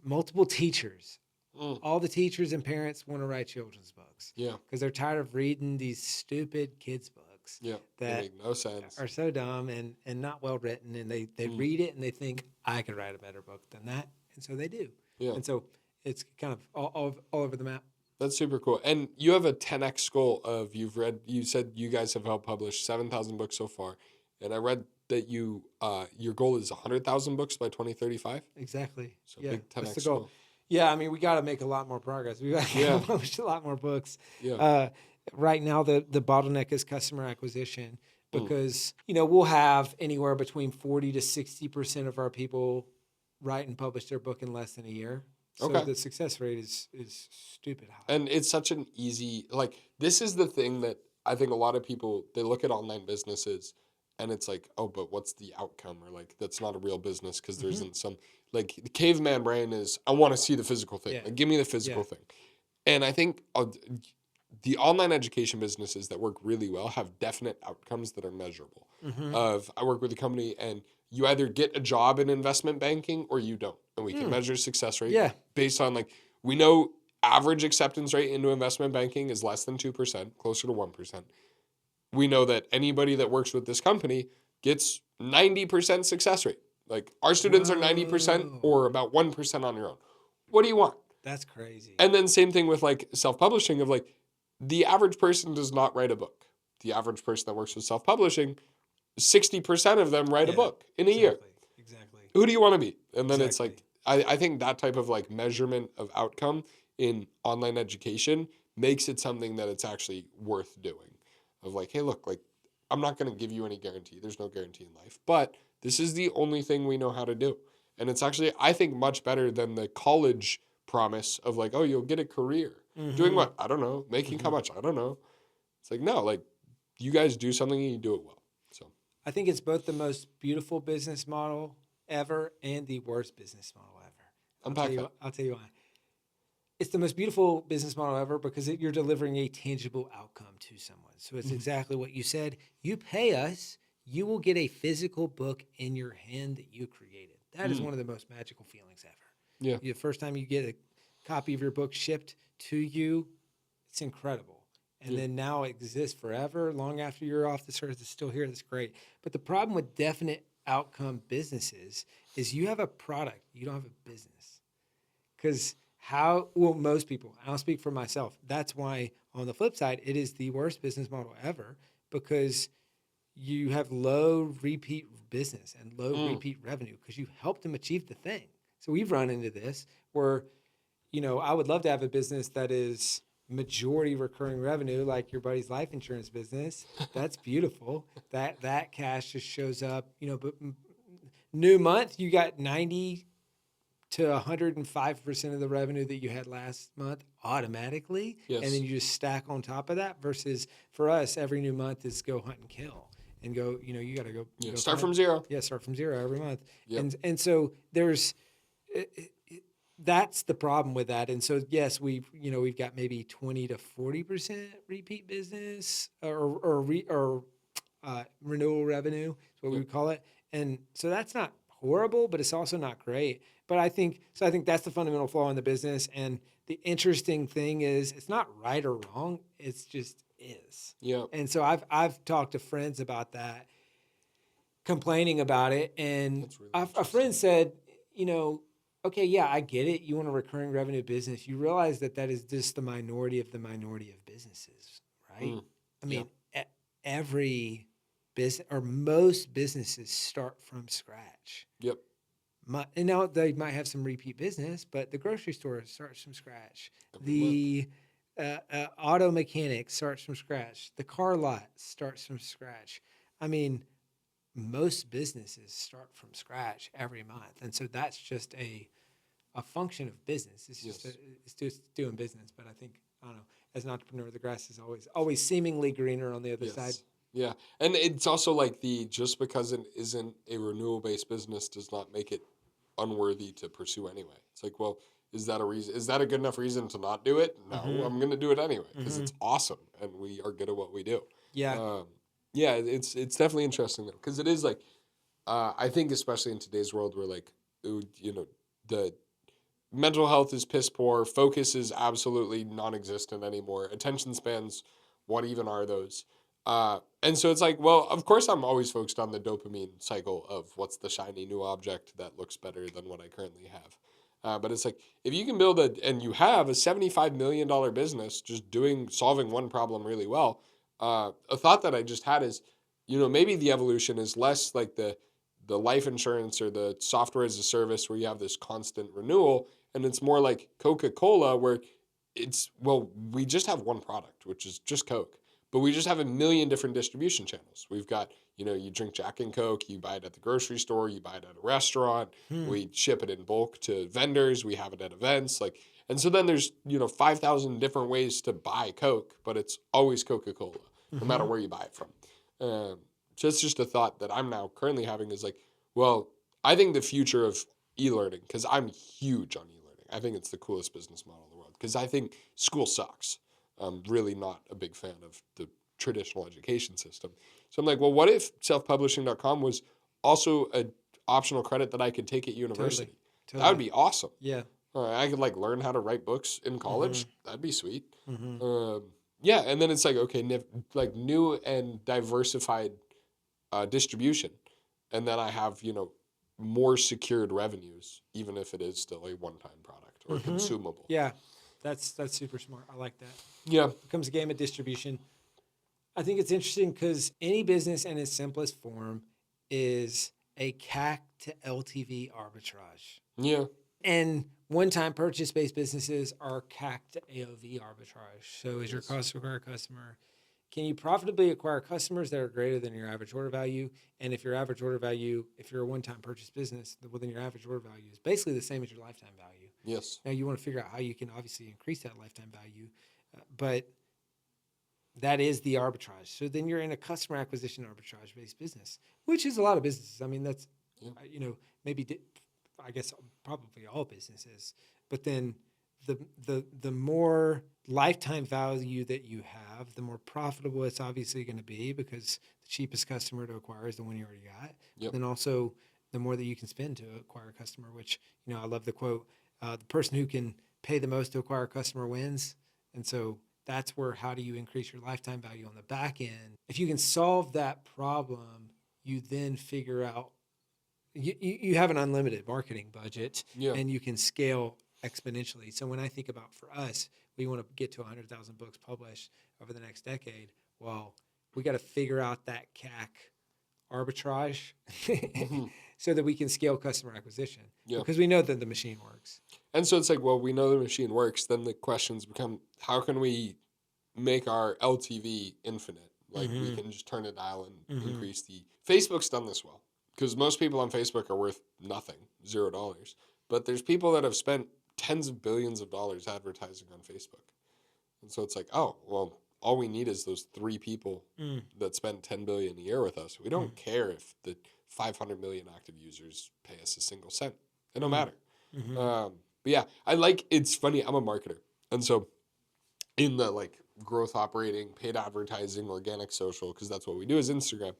multiple teachers. All the teachers and parents want to write children's books. Yeah. Because they're tired of reading these stupid kids' books. Yeah. That make no sense. Are so dumb and not well written. And they read it and they think, I could write a better book than that. And so they do. Yeah. And so it's kind of all over the map. That's super cool. And you have a 10x goal of you said you guys have helped publish 7,000 books so far. And I read that your goal is 100,000 books by 2035. Exactly. So big 10x that's the goal. Yeah, I mean, we got to make a lot more progress. We got to publish a lot more books. Yeah. Right now, the bottleneck is customer acquisition because, we'll have anywhere between 40 to 60% of our people write and publish their book in less than a year. So the success rate is stupid high. And it's such an easy, this is the thing that I think a lot of people, they look at online businesses and it's like, oh, but what's the outcome? Or that's not a real business because there isn't some, the caveman brain is, I want to see the physical thing. Yeah. Give me the physical thing. And I think the online education businesses that work really well have definite outcomes that are measurable. I work with a company and you either get a job in investment banking or you don't. And we can measure success rate based on we know average acceptance rate into investment banking is less than 2%, closer to 1%. We know that anybody that works with this company gets 90% success rate. Our students are 90% or about 1% on your own. What do you want? That's crazy. And then same thing with self-publishing of the average person does not write a book. the average person that works with self-publishing, 60% of them write a book in a year. Exactly. Who do you want to be? And then it's Exactly. like, I think that type of like measurement of outcome in online education makes it something that it's actually worth doing. Of like, hey, look, like, I'm not going to give you any guarantee. There's no guarantee in life, but this is the only thing we know how to do. And it's actually, I think, much better than the college promise of like, oh, you'll get a career. Doing what? I don't know. Making how much? I don't know. It's like, no, like, you guys do something and you do it well. So I think it's both the most beautiful business model ever and the worst business model ever. I'll tell you why. It's the most beautiful business model ever because you're delivering a tangible outcome to someone. So it's exactly what you said. You pay us, you will get a physical book in your hand that you created. That is one of the most magical feelings ever. Yeah. The first time you get a copy of your book shipped to you, it's incredible. And then now it exists forever, long after you're off this earth. It's still here. That's great. But the problem with definite outcome businesses is you have a product, you don't have a business. Because most people, I'll speak for myself, that's why on the flip side, it is the worst business model ever because you have low repeat business and low repeat revenue because you helped them achieve the thing. So we've run into this where, I would love to have a business that is majority recurring revenue, like your buddy's life insurance business. That's beautiful. That cash just shows up, but new month, you got 90 to 105% of the revenue that you had last month automatically. Yes. And then you just stack on top of that versus for us, every new month is go hunt and kill and go, you got to go. Yeah, start from zero. Yeah, start from zero every month. Yep. And so there's, that's the problem with that. And so, yes, we've got maybe 20 to 40% repeat business or renewal revenue is what we would call it. And so that's not horrible, but it's also not great. But I think that's the fundamental flaw in the business. And the interesting thing is it's not right or wrong. It's just is. Yeah. And so I've talked to friends about that, complaining about it. And Really a friend said, okay, yeah, I get it. You want a recurring revenue business. You realize that is just the minority of businesses, right? I mean, every business or most businesses start from scratch. Yep. And now they might have some repeat business, but the grocery store starts from scratch. The auto mechanic starts from scratch. The car lot starts from scratch. I mean, most businesses start from scratch every month, and so that's just a function of business. It's just it's just doing business. But I think as an entrepreneur, the grass is always seemingly greener on the other side. Yeah, and it's also like just because it isn't a renewal-based business does not make it unworthy to pursue anyway. It's like, well, is that a reason? Is that a good enough reason to not do it? No, I'm going to do it anyway because it's awesome and we are good at what we do. Yeah. Yeah, it's definitely interesting though because it is like, I think especially in today's world where like, the mental health is piss poor, focus is absolutely non-existent anymore, attention spans, what even are those? And so it's like, well, of course I'm always focused on the dopamine cycle of what's the shiny new object that looks better than what I currently have. But it's like, if you can build and you have a $75 million business just solving one problem really well, a thought that I just had is, maybe the evolution is less like the life insurance or the software as a service where you have this constant renewal. And it's more like Coca-Cola where we just have one product, which is just Coke. But we just have a million different distribution channels. We've got, you drink Jack and Coke, you buy it at the grocery store, you buy it at a restaurant, we ship it in bulk to vendors, we have it at events. And so then there's, 5,000 different ways to buy Coke, but it's always Coca-Cola, no matter where you buy it from. So it's just a thought that I'm now currently having is like, well, I think the future of e-learning, because I'm huge on e-learning. I think it's the coolest business model in the world because I think school sucks. I'm really not a big fan of the traditional education system. So I'm like, well, what if selfpublishing.com was also an optional credit that I could take at university? Totally. That would be awesome. Yeah. I could learn how to write books in college. That'd be sweet. Mm-hmm. And then it's like, okay, new and diversified distribution. And then I have, more secured revenues, even if it is still a one-time product or consumable. Yeah. That's super smart. I like that. Yeah. Becomes a game of distribution. I think it's interesting because any business in its simplest form is a CAC to LTV arbitrage. Yeah. And one-time purchase-based businesses are CAC to AOV arbitrage. So is your Yes. cost to acquire a customer? Can you profitably acquire customers that are greater than your average order value? And if your average order value, if you're a one-time purchase business, well, then your average order value is basically the same as your lifetime value. Yes. Now you want to figure out how you can obviously increase that lifetime value, but that is the arbitrage. So then you're in a customer acquisition arbitrage based business, which is a lot of businesses. I mean, that's, maybe, I guess probably all businesses, but then the more lifetime value that you have, the more profitable it's obviously going to be, because the cheapest customer to acquire is the one you already got. Yep. Then also the more that you can spend to acquire a customer, which, I love the quote, the person who can pay the most to acquire a customer wins. And so that's where, how do you increase your lifetime value on the back end? If you can solve that problem, you then figure out, you have an unlimited marketing budget, Yeah. and you can scale exponentially. So when I think about, for us, we want to get to 100,000 books published over the next decade. Well, we got to figure out that CAC arbitrage so that we can scale customer acquisition, because we know that the machine works. And so it's like, well, we know the machine works. Then the questions become, how can we make our LTV infinite? Like we can just turn a dial and increase the... Facebook's done this well, because most people on Facebook are worth nothing, $0. But there's people that have spent tens of billions of dollars advertising on Facebook. And so it's like, oh, well, all we need is those 3 people that spend $10 billion a year with us. We don't care if the 500 million active users pay us a single cent. It don't matter. But yeah, it's funny, I'm a marketer. And so in the like growth operating, paid advertising, organic social, because that's what we do, is Instagram.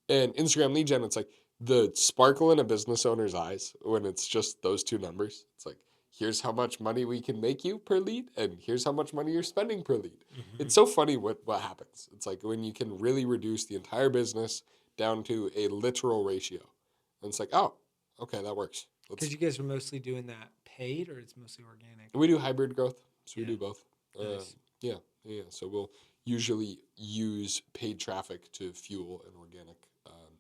And Instagram lead gen, it's like the sparkle in a business owner's eyes when it's just those 2 numbers. It's like, here's how much money we can make you per lead, and here's how much money you're spending per lead. It's so funny what happens. It's like when you can really reduce the entire business down to a literal ratio. And it's like, oh, okay, that works. Because you guys are mostly doing that paid, or it's mostly organic? We do hybrid growth, so we Yeah. do both. Nice. Yeah. So we'll usually use paid traffic to fuel an organic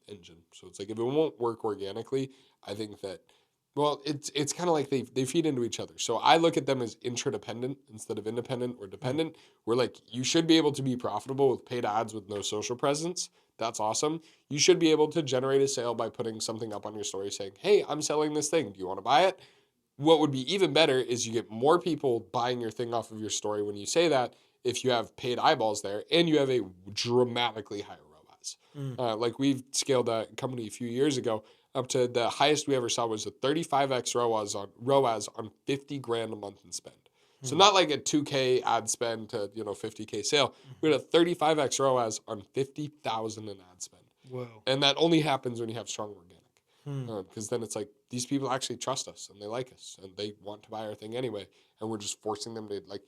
engine. So it's like, if it won't work organically, I think that, well, it's kind of like they feed into each other. So I look at them as interdependent instead of independent or dependent. We're like, you should be able to be profitable with paid ads with no social presence. That's awesome. You should be able to generate a sale by putting something up on your story saying, hey, I'm selling this thing. Do you want to buy it? What would be even better is you get more people buying your thing off of your story when you say that, if you have paid eyeballs there and you have a dramatically higher ROAS. Like we've scaled a company a few years ago up to the highest we ever saw was a 35x ROAS on 50 grand a month in spend. So not like a 2K ad spend to 50K sale. We had a 35x ROAS on 50,000 in ad spend. Whoa. And that only happens when you have strong organic. Because then it's like, these people actually trust us and they like us and they want to buy our thing anyway. And we're just forcing them to, like,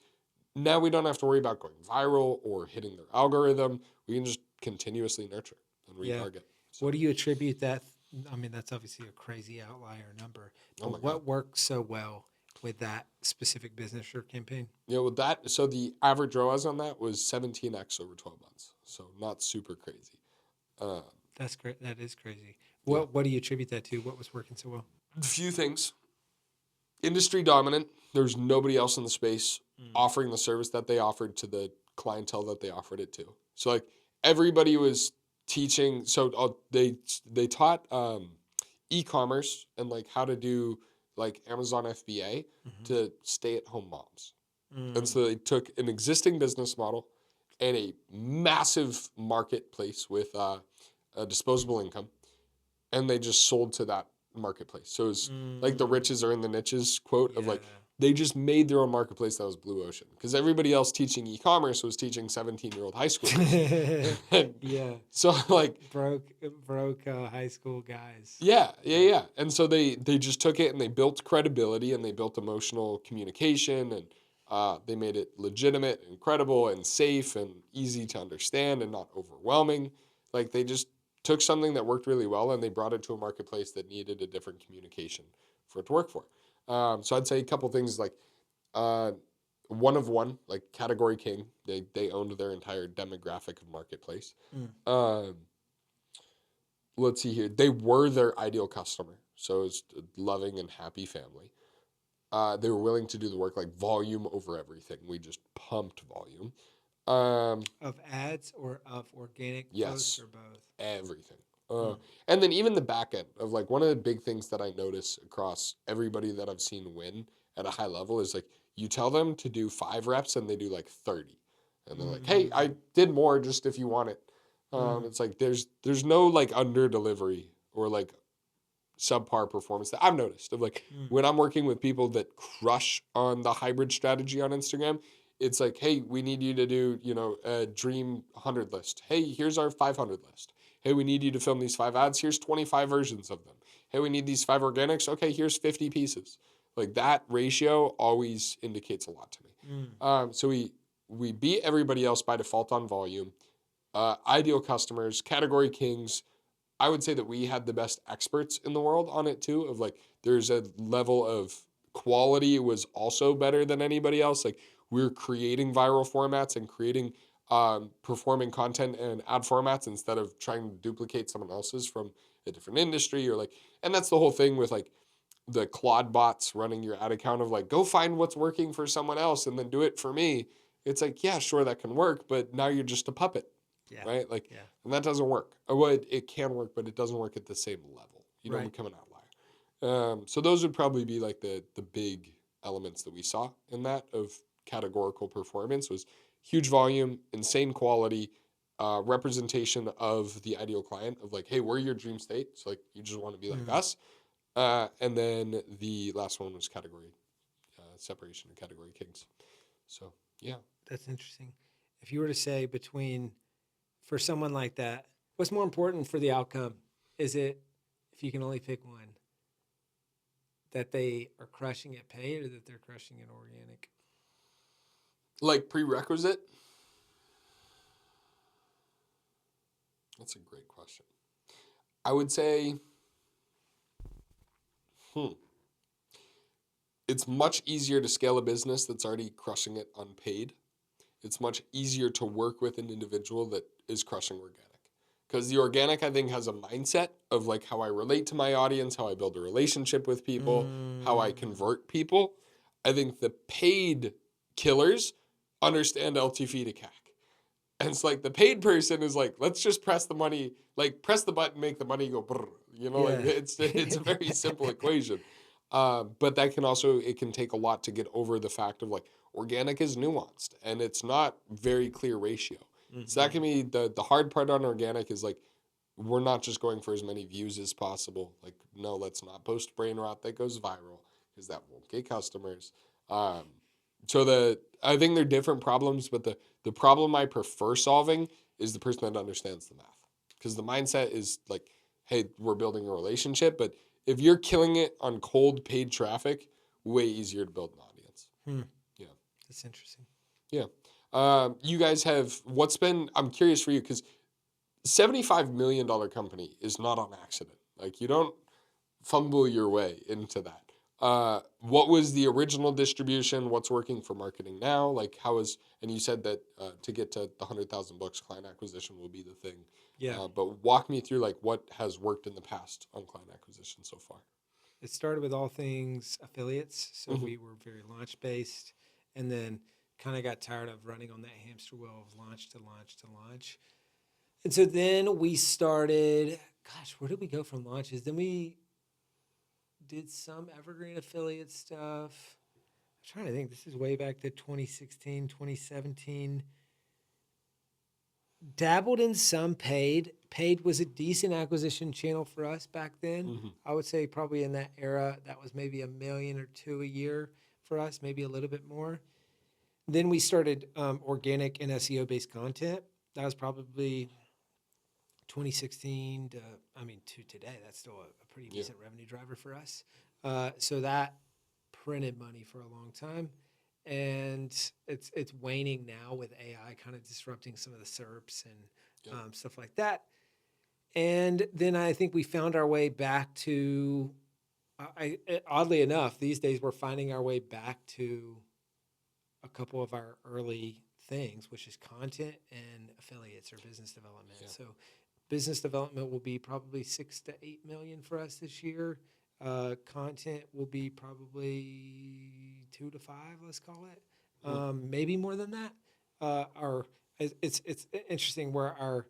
now we don't have to worry about going viral or hitting their algorithm. We can just continuously nurture and retarget. So, what do you attribute that? I mean, that's obviously a crazy outlier number. But what worked so well with that specific business or campaign? Yeah, with that, so the average ROAS on that was 17x over 12 months. So not super crazy. That's great. That is crazy. What do you attribute that to? What was working so well? A few things. Industry dominant. There's nobody else in the space offering the service that they offered to the clientele that they offered it to. So like everybody was teaching. So they taught e-commerce and like how to do like Amazon FBA to stay-at-home moms. And so they took an existing business model and a massive marketplace with a disposable income, and they just sold to that marketplace. So it's like the riches are in the niches quote of like, they just made their own marketplace that was blue ocean, because everybody else teaching e-commerce was teaching 17-year-old high schoolers. Yeah. So like broke high school guys. Yeah. And so they just took it and they built credibility and they built emotional communication, and they made it legitimate and credible and safe and easy to understand and not overwhelming. Like they just took something that worked really well and they brought it to a marketplace that needed a different communication for it to work for. So I'd say a couple things like one of one, like category king. They owned their entire demographic of marketplace. Mm. Let's see here. They were their ideal customer. So it's a loving and happy family. They were willing to do the work, like volume over everything. We just pumped volume. Of ads or of organic posts Yes, or both? everything. And then even the back end of like one of the big things that I notice across everybody that I've seen win at a high level is like you tell them to do 5 reps and they do like 30. And they're like, hey, I did more just if you want it. It's like there's no like under delivery or like subpar performance that I've noticed of like when I'm working with people that crush on the hybrid strategy on Instagram. It's like, hey, we need you to do, a dream 100 list. Hey, here's our 500 list. Hey, we need you to film these 5 ads. Here's 25 versions of them. Hey, we need these 5 organics. Okay, here's 50 pieces. Like that ratio always indicates a lot to me. So we beat everybody else by default on volume. Ideal customers, category kings. I would say that we had the best experts in the world on it too. Of like, there's a level of quality was also better than anybody else. Like we're creating viral formats and creating performing content and ad formats instead of trying to duplicate someone else's from a different industry or like. And that's the whole thing with like the Claude bots running your ad account of like, go find what's working for someone else and then do it for me. It's like, yeah, sure, that can work, but now you're just a puppet. Yeah. Right? Like, Yeah. and that doesn't work. Well, it can work, but it doesn't work at the same level. You don't become an outlier. So those would probably be like the big elements that we saw in that of categorical performance was huge volume, insane quality, representation of the ideal client of like, hey, we're your dream state. So like, you just want to be like us. And then the last one was category separation and category kings. So yeah. That's interesting. If you were to say for someone like that, what's more important for the outcome? Is it, if you can only pick one, that they are crushing it paid or that they're crushing it organic? Like prerequisite? That's a great question. I would say, it's much easier to scale a business that's already crushing it unpaid. It's much easier to work with an individual that is crushing organic. Because the organic, I think, has a mindset of like how I relate to my audience, how I build a relationship with people, how I convert people. I think the paid killers understand LTV to CAC. And it's like the paid person is like, let's just press the money, like press the button, make the money go brr. Like it's a very simple equation. But that can also, it can take a lot to get over the fact of like organic is nuanced and it's not very clear ratio. So that can be the hard part on organic is like, we're not just going for as many views as possible. Like, no, let's not post brain rot that goes viral because that won't get customers. So I think they're different problems, but the problem I prefer solving is the person that understands the math. Because the mindset is like, hey, we're building a relationship, but if you're killing it on cold paid traffic, way easier to build an audience. Yeah. That's interesting. Yeah. You guys have, I'm curious for you, because $75 million company is not on accident. Like you don't fumble your way into that. What was the original distribution? What's working for marketing now? Like and you said that to get to the 100,000 books, client acquisition will be the thing. Yeah. But walk me through like what has worked in the past on client acquisition so far. It started with all things affiliates. So we were very launch based and then kind of got tired of running on that hamster wheel of launch to launch to launch. And so then we started, where did we go from launches? Then we did some evergreen affiliate stuff. I'm trying to think. This is way back to 2016, 2017. Dabbled in some paid. Paid was a decent acquisition channel for us back then. I would say probably in that era, that was maybe $1 million or $2 million a year for us, maybe a little bit more. Then we started organic and SEO-based content. That was probably 2016 to today. That's still a pretty decent revenue driver for us. So that printed money for a long time. And it's waning now with AI kind of disrupting some of the SERPs and stuff like that. And then I think we found our way back to, oddly enough, these days we're finding our way back to a couple of our early things, which is content and affiliates or business development. Yeah. So business development will be probably 6 to 8 million for us this year. Content will be probably 2 to 5, let's call it. Maybe more than that. It's interesting where our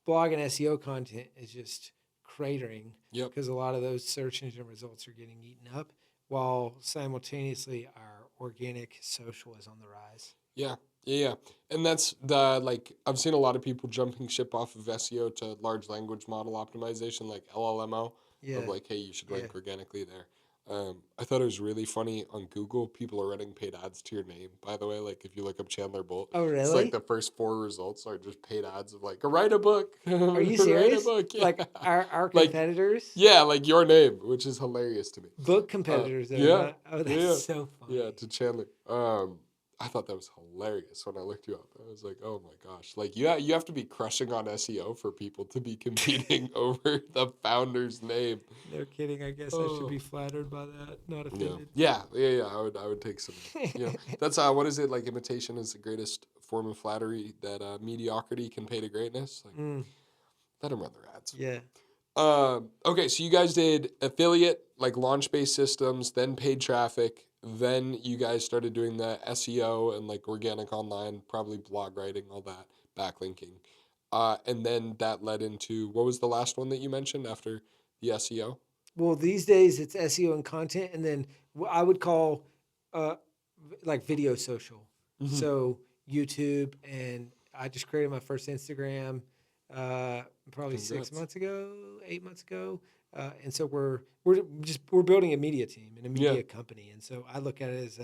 blog and SEO content is just cratering Yep. because a lot of those search engine results are getting eaten up, while simultaneously our organic social is on the rise. Yeah. Yeah. And that's the, like, I've seen a lot of people jumping ship off of SEO to large language model optimization, like LLMO, Yeah, of like, hey, you should yeah. rank organically there. I thought it was really funny on Google. People are running paid ads to your name, by the way. Like, if you look up Chandler Bolt, Oh, it's like really? the first 4 results are just paid ads of like, write a book, Are you write a serious? book. Yeah. Like our Like, competitors? yeah, like your name, which is hilarious to me. Book competitors, though, Yeah, not. Oh, that's yeah, so yeah, funny. to Chandler. I thought that was hilarious when I looked you up. I was like, oh my gosh, like you have to be crushing on SEO for people to be competing over the founder's name. No kidding. I guess I should Oh, be flattered by that, not yeah, offended. yeah, yeah, yeah. I would take some. That's what is it like? Imitation is the greatest form of flattery. That mediocrity can pay to greatness. Like, Mm, let them run their ads. yeah. Okay, so you guys did affiliate, like launch-based systems, then paid traffic, then you guys started doing the SEO and like organic online, probably blog writing, all that, backlinking. And then that led into, what was the last one that you mentioned after the SEO? Well, these days it's SEO and content, and then what I would call uh, like video social. Mm-hmm. So YouTube, and I just created my first Instagram probably 6 months Congrats. ago, 8 months ago, and so we're building a media team and a Yeah, media company, and so I look at it as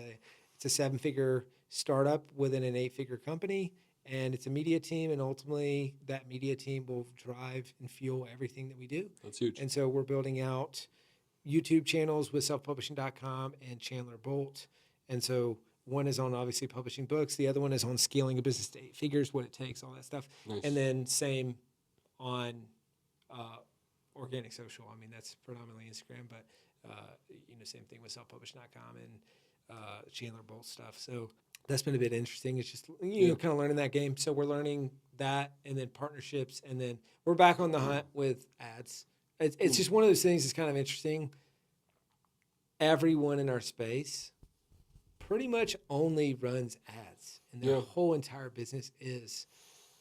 it's a 7-figure startup within an 8-figure company. And it's a media team, and ultimately that media team will drive and fuel everything that we do. that's huge. And so we're building out YouTube channels with selfpublishing.com and Chandler Bolt. And so one is on obviously publishing books, the other one is on scaling a business to 8 figures, what it takes, all that stuff. And Nice. then same on uh, organic social. I mean, that's predominantly Instagram, but same thing with selfpublishing.com and Chandler Bolt stuff. So that's been a bit interesting. It's just Yeah. kind of learning that game. So we're learning that, and then partnerships, and then we're back on the hunt with ads. It's just one of those things that's kind of interesting. Everyone in our space pretty much only runs ads, and their Yeah. whole entire business is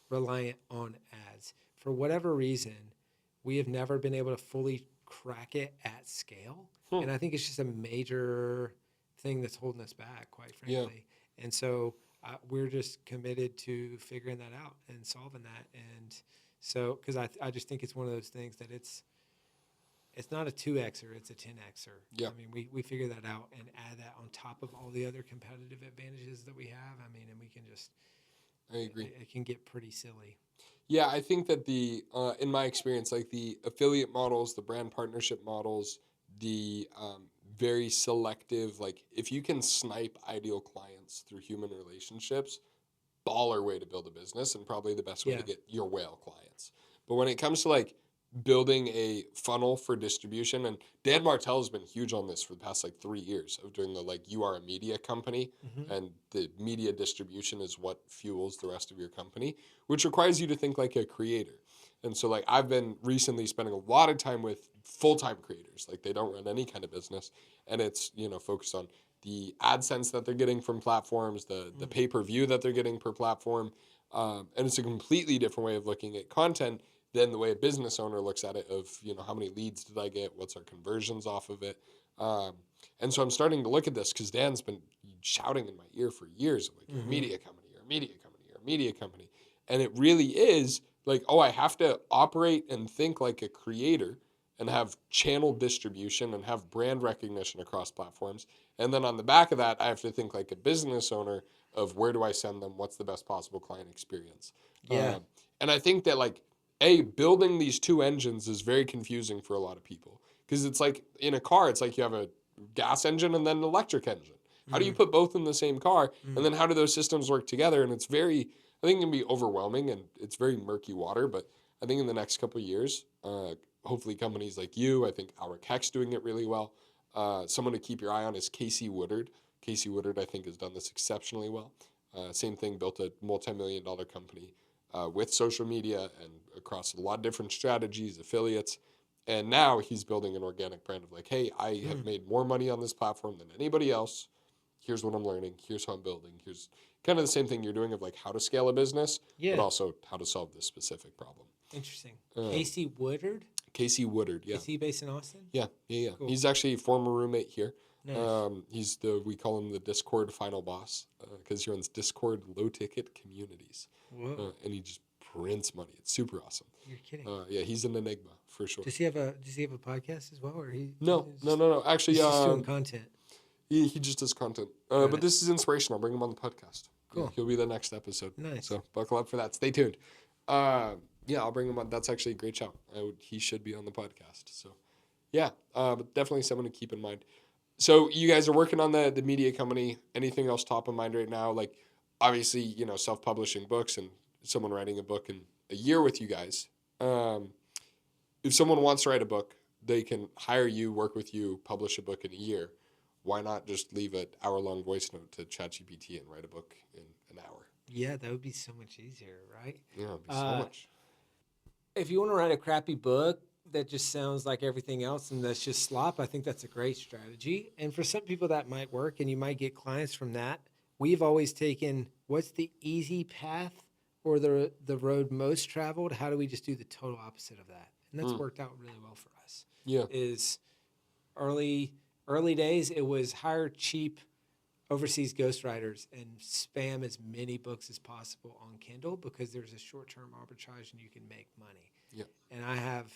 reliant on ads. For whatever reason, we have never been able to fully crack it at scale. Hmm. And I think it's just a major thing that's holding us back, quite Yeah. frankly. And so we're just committed to figuring that out and solving that. And so, because I just think it's one of those things that it's not a 2Xer, it's a 10Xer. Yeah. I mean, we figure that out and add that on top of all the other competitive advantages that we have. I mean, and we can just, I agree. it can get pretty silly. Yeah, I think that in my experience, like the affiliate models, the brand partnership models, the very selective, like if you can snipe ideal clients through human relationships, baller way to build a business and probably the best way to Yeah. get your whale clients. But when it comes to like building a funnel for distribution, and Dan Martell has been huge on this for the past like 3 years of doing the like, you are a media company Mm-hmm. and the media distribution is what fuels the rest of your company, which requires you to think like a creator. And so like I've been recently spending a lot of time with full-time creators, like they don't run any kind of business, and it's focused on the AdSense that they're getting from platforms, the pay-per-view that they're getting per platform, and it's a completely different way of looking at content than the way a business owner looks at it of, how many leads did I get? What's our conversions off of it? And so I'm starting to look at this because Dan's been shouting in my ear for years, like, you're a Mm-hmm. media company, you're a media company, you're a media company. And it really is like, oh, I have to operate and think like a creator and have channel distribution and have brand recognition across platforms. And then on the back of that, I have to think like a business owner of where do I send them? What's the best possible client experience? Yeah. And I think that like, building these two engines is very confusing for a lot of people because it's like in a car, it's like you have a gas engine and then an electric engine. How do you put both in the same car? And then how do those systems work together? And it's very, I think it can be overwhelming and it's very murky water. But I think in the next couple of years, hopefully companies like you, I think Our Keck's doing it really well. Someone to keep your eye on is Casey Woodard. Casey Woodard, I think, has done this exceptionally well. Same thing, built a multi-million-dollar company with social media and across a lot of different strategies, affiliates. And now he's building an organic brand of like, hey, I have made more money on this platform than anybody else. Here's what I'm learning. Here's how I'm building. Here's kind of the same thing you're doing of like how to scale a business, Yeah. but also how to solve this specific problem. Interesting. Casey Woodard? Casey Woodard, yeah. Is he based in Austin? Yeah. Cool. He's actually a former roommate here. Nice. We call him the Discord final boss because he runs Discord low ticket communities. Whoa. And he just prints money. It's super awesome. You're kidding. Yeah, he's an enigma for sure. Does he have a podcast as well, or he? No. Actually, he's just doing content. He just does content. But this is inspiration. I'll bring him on the podcast. Cool. Yeah, he'll be the next episode. Nice. So buckle up for that. Stay tuned. I'll bring him on. That's actually a great shout. He should be on the podcast. So, but definitely someone to keep in mind. So you guys are working on the media company. Anything else top of mind right now? Like, obviously, self-publishing books and someone writing a book in a year with you guys. If someone wants to write a book, they can hire you, work with you, publish a book in a year. Why not just leave an hour-long voice note to ChatGPT and write a book in an hour? Yeah, that would be so much easier, right? Yeah, it would be so much. If you want to write a crappy book that just sounds like everything else and that's just slop, I think that's a great strategy. And for some people that might work and you might get clients from that. We've always taken what's the easy path or the road most traveled? How do we just do the total opposite of that? And that's worked out really well for us. Yeah. Is early days, it was hire cheap overseas ghostwriters and spam as many books as possible on Kindle because there's a short-term arbitrage and you can make money. Yeah. And I have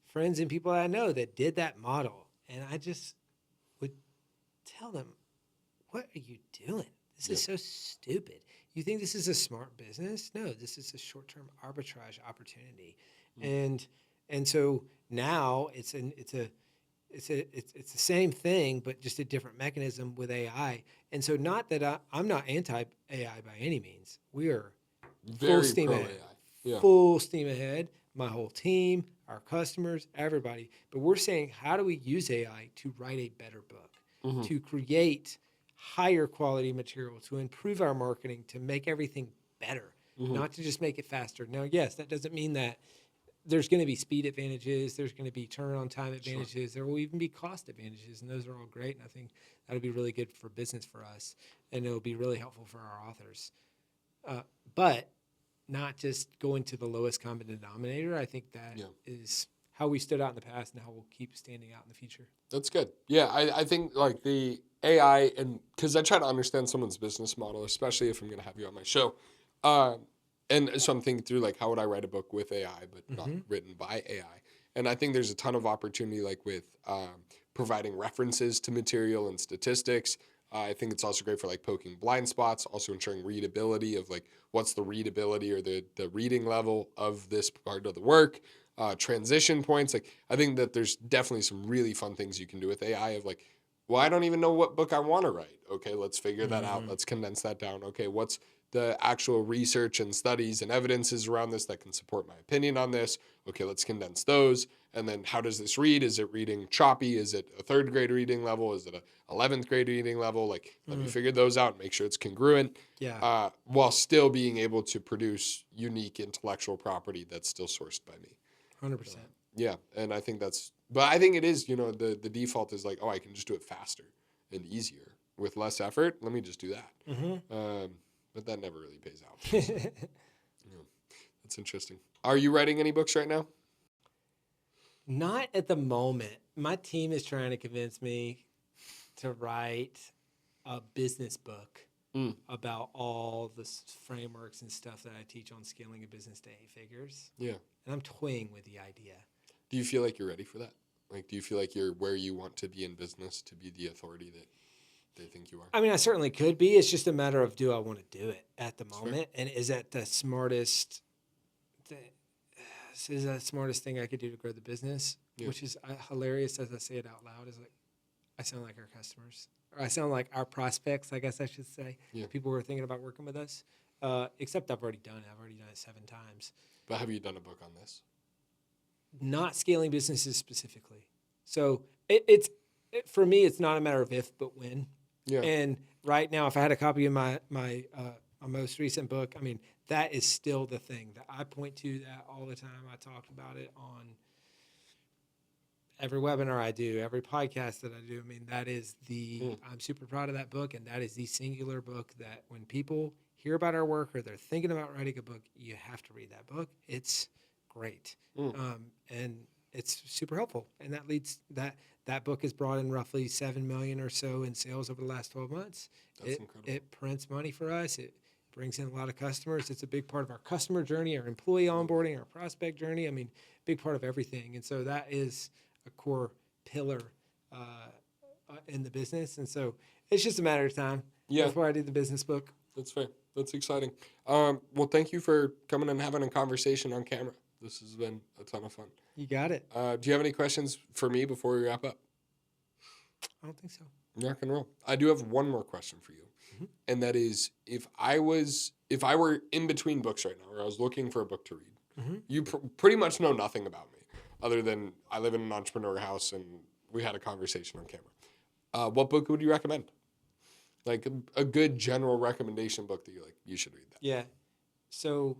friends and people I know that did that model. And I just would tell them, what are you doing? This is so stupid. You think this is a smart business? No, this is a short-term arbitrage opportunity. And so now it's the same thing, but just a different mechanism with AI. And so not that I'm not anti-AI by any means. We are full steam ahead. Yeah. Full steam ahead. My whole team, our customers, everybody. But we're saying, how do we use AI to write a better book, to create higher quality material, to improve our marketing, to make everything better, not to just make it faster. Now, yes, that doesn't mean that there's going to be speed advantages. There's going to be turnaround time advantages. There will even be cost advantages, and those are all great. And I think that'll be really good for business for us, and it'll be really helpful for our authors. But not just going to the lowest common denominator. I think that is how we stood out in the past and how we'll keep standing out in the future. That's good. Yeah, I think like the AI, and because I try to understand someone's business model, especially if I'm going to have you on my show. And so I'm thinking through like, how would I write a book with AI, but not written by AI? And I think there's a ton of opportunity like with providing references to material and statistics. I think it's also great for like poking blind spots, also ensuring readability of like what's the readability or the reading level of this part of the work, transition points. Like I think that there's definitely some really fun things you can do with AI of like, well, I don't even know what book I want to write. Okay, let's figure that out. Let's condense that down. Okay, what's the actual research and studies and evidences around this that can support my opinion on this? Okay, let's condense those. And then how does this read? Is it reading choppy? Is it a 3rd grade reading level? Is it a 11th grade reading level? Like, let me figure those out and make sure it's congruent. Yeah. While still being able to produce unique intellectual property that's still sourced by me. 100%. Yeah, and I think but I think it is, the default is like, oh, I can just do it faster and easier with less effort. Let me just do that. But that never really pays out. Yeah, that's interesting. Are you writing any books right now? Not at the moment. My team is trying to convince me to write a business book about all the frameworks and stuff that I teach on scaling a business to 8 figures. Yeah. And I'm toying with the idea. Do you feel like you're ready for that? Like, do you feel like you're where you want to be in business to be the authority that they think you are? I mean, I certainly could be. It's just a matter of, do I want to do it at the moment? And is that the smartest thing I could do to grow the business? Yeah. Which is hilarious as I say it out loud. Is like, I sound like our customers. Or I sound like our prospects, I guess I should say. Yeah. People who are thinking about working with us. Except I've already done it. I've already done it 7 times. But have you done a book on this? Not scaling businesses specifically. So it's for me, it's not a matter of if, but when. Yeah. And right now, if I had a copy of my most recent book, I mean, that is still the thing that I point to that all the time. I talk about it on every webinar I do, every podcast that I do. I mean, that is I'm super proud of that book, and that is the singular book that when people hear about our work or they're thinking about writing a book, you have to read that book. It's great. And it's super helpful. And that leads that book has brought in roughly 7 million or so in sales over the last 12 months. That's incredible. It prints money for us. It brings in a lot of customers. It's a big part of our customer journey, our employee onboarding, our prospect journey. I mean, big part of everything. And so that is a core pillar in the business. And so it's just a matter of time. Yeah. That's why I did the business book. That's fair. That's exciting. Well, thank you for coming and having a conversation on camera. This has been a ton of fun. You got it. Do you have any questions for me before we wrap up? I don't think so. Rock and roll. I do have one more question for you. And that is, if I were in between books right now, or I was looking for a book to read, you pretty much know nothing about me other than I live in an entrepreneur house and we had a conversation on camera. What book would you recommend? Like a good general recommendation book that you're like, you should read that. Yeah. So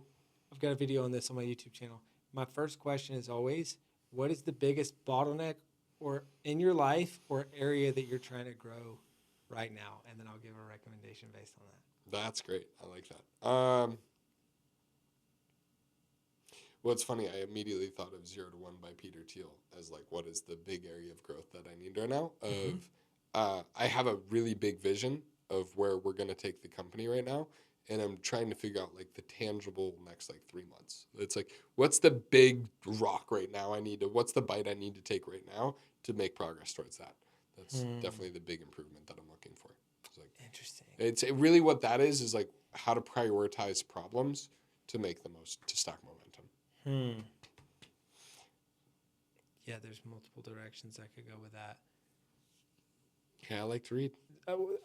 I've got a video on this on my YouTube channel. My first question is always, what is the biggest bottleneck or in your life or area that you're trying to grow right now? And then I'll give a recommendation based on that. That's great. I like that. Well, it's funny. I immediately thought of 0 to 1 by Peter Thiel as like, what is the big area of growth that I need right now? I have a really big vision of where we're going to take the company right now. And I'm trying to figure out like the tangible next like 3 months. It's like, what's the big rock right now what's the bite I need to take right now to make progress towards that? That's definitely the big improvement that I'm looking for. It's like, interesting. Really what that is like how to prioritize problems to make the most, to stack momentum. Yeah, there's multiple directions I could go with that. Yeah, I like to read.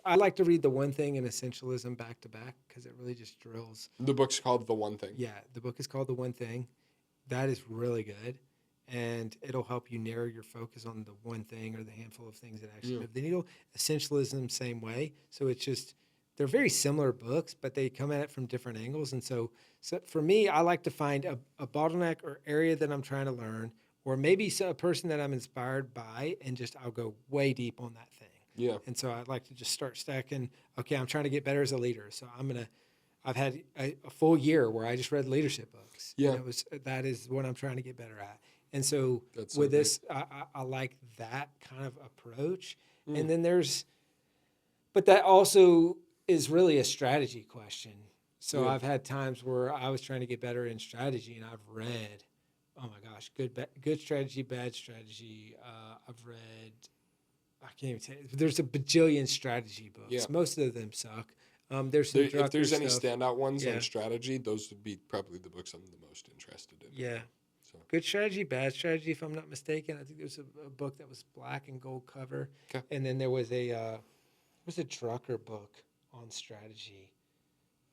I like to read The One Thing and Essentialism back to back because it really just drills. The book's called The One Thing. Yeah, the book is called The One Thing. That is really good. And it'll help you narrow your focus on the one thing or the handful of things that actually move the needle. Essentialism, same way. So it's just, they're very similar books, but they come at it from different angles. And so for me, I like to find a bottleneck or area that I'm trying to learn, or maybe a person that I'm inspired by, and just I'll go way deep on that thing. Yeah. And so I'd like to just start stacking, okay, I'm trying to get better as a leader. So I've had a full year where I just read leadership books. Yeah. And that is what I'm trying to get better at. And so That's with so this, I like that kind of approach. And then but that also is really a strategy question. So I've had times where I was trying to get better in strategy, and I've read, oh my gosh, good strategy, bad strategy. I've read, I can't even tell you, there's a bajillion strategy books. Yeah. Most of them suck. There's some If there's any stuff. standout ones on strategy, those would be probably the books I'm the most interested in. Yeah. So. Good strategy, bad strategy, if I'm not mistaken. I think there was a book that was black and gold cover. Okay. And then there was a Drucker book on strategy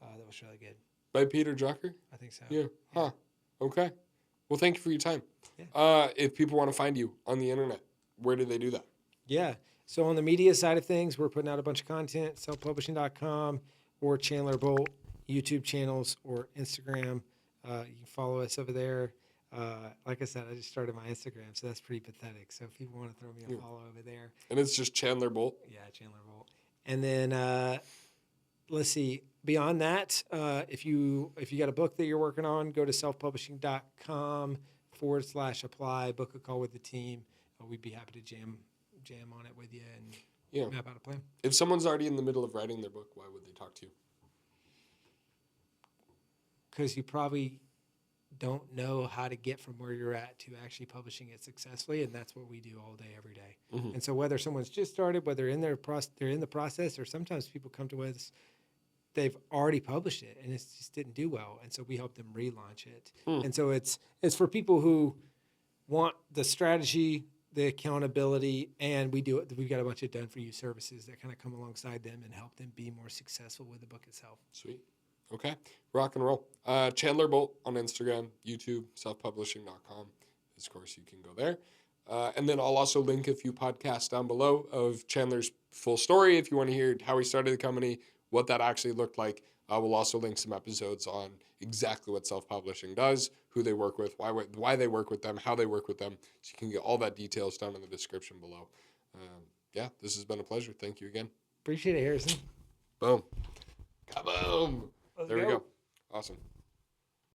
that was really good. By Peter Drucker? I think so. Yeah. Huh. Okay. Well, thank you for your time. Yeah. If people want to find you on the internet, where do they do that? Yeah. So on the media side of things, we're putting out a bunch of content, selfpublishing.com or Chandler Bolt YouTube channels or Instagram. You can follow us over there. Like I said, I just started my Instagram, so that's pretty pathetic. So if people want to throw me a follow over there. And it's just Chandler Bolt? Yeah, Chandler Bolt. And then let's see. Beyond that, if you got a book that you're working on, go to selfpublishing.com/apply, book a call with the team. We'd be happy to jam on it with you and map out a plan. If someone's already in the middle of writing their book, why would they talk to you? Because you probably don't know how to get from where you're at to actually publishing it successfully, and that's what we do all day, every day. Mm-hmm. And so whether someone's just started, whether they're in the process, or sometimes people come to us, they've already published it and it just didn't do well, and so we help them relaunch it. And so it's for people who want the strategy, the accountability, and we do it. We've got a bunch of done-for-you services that kind of come alongside them and help them be more successful with the book itself. Sweet. Okay. Rock and roll. Chandler Bolt on Instagram, YouTube, selfpublishing.com. Of course, you can go there. And then I'll also link a few podcasts down below of Chandler's full story if you want to hear how he started the company, what that actually looked like. We'll also link some episodes on exactly what self-publishing does, who they work with, why they work with them, how they work with them. So you can get all that details down in the description below. Yeah, this has been a pleasure. Thank you again. Appreciate it, Harrison. Boom. Kaboom. Let's There we go. go. Awesome.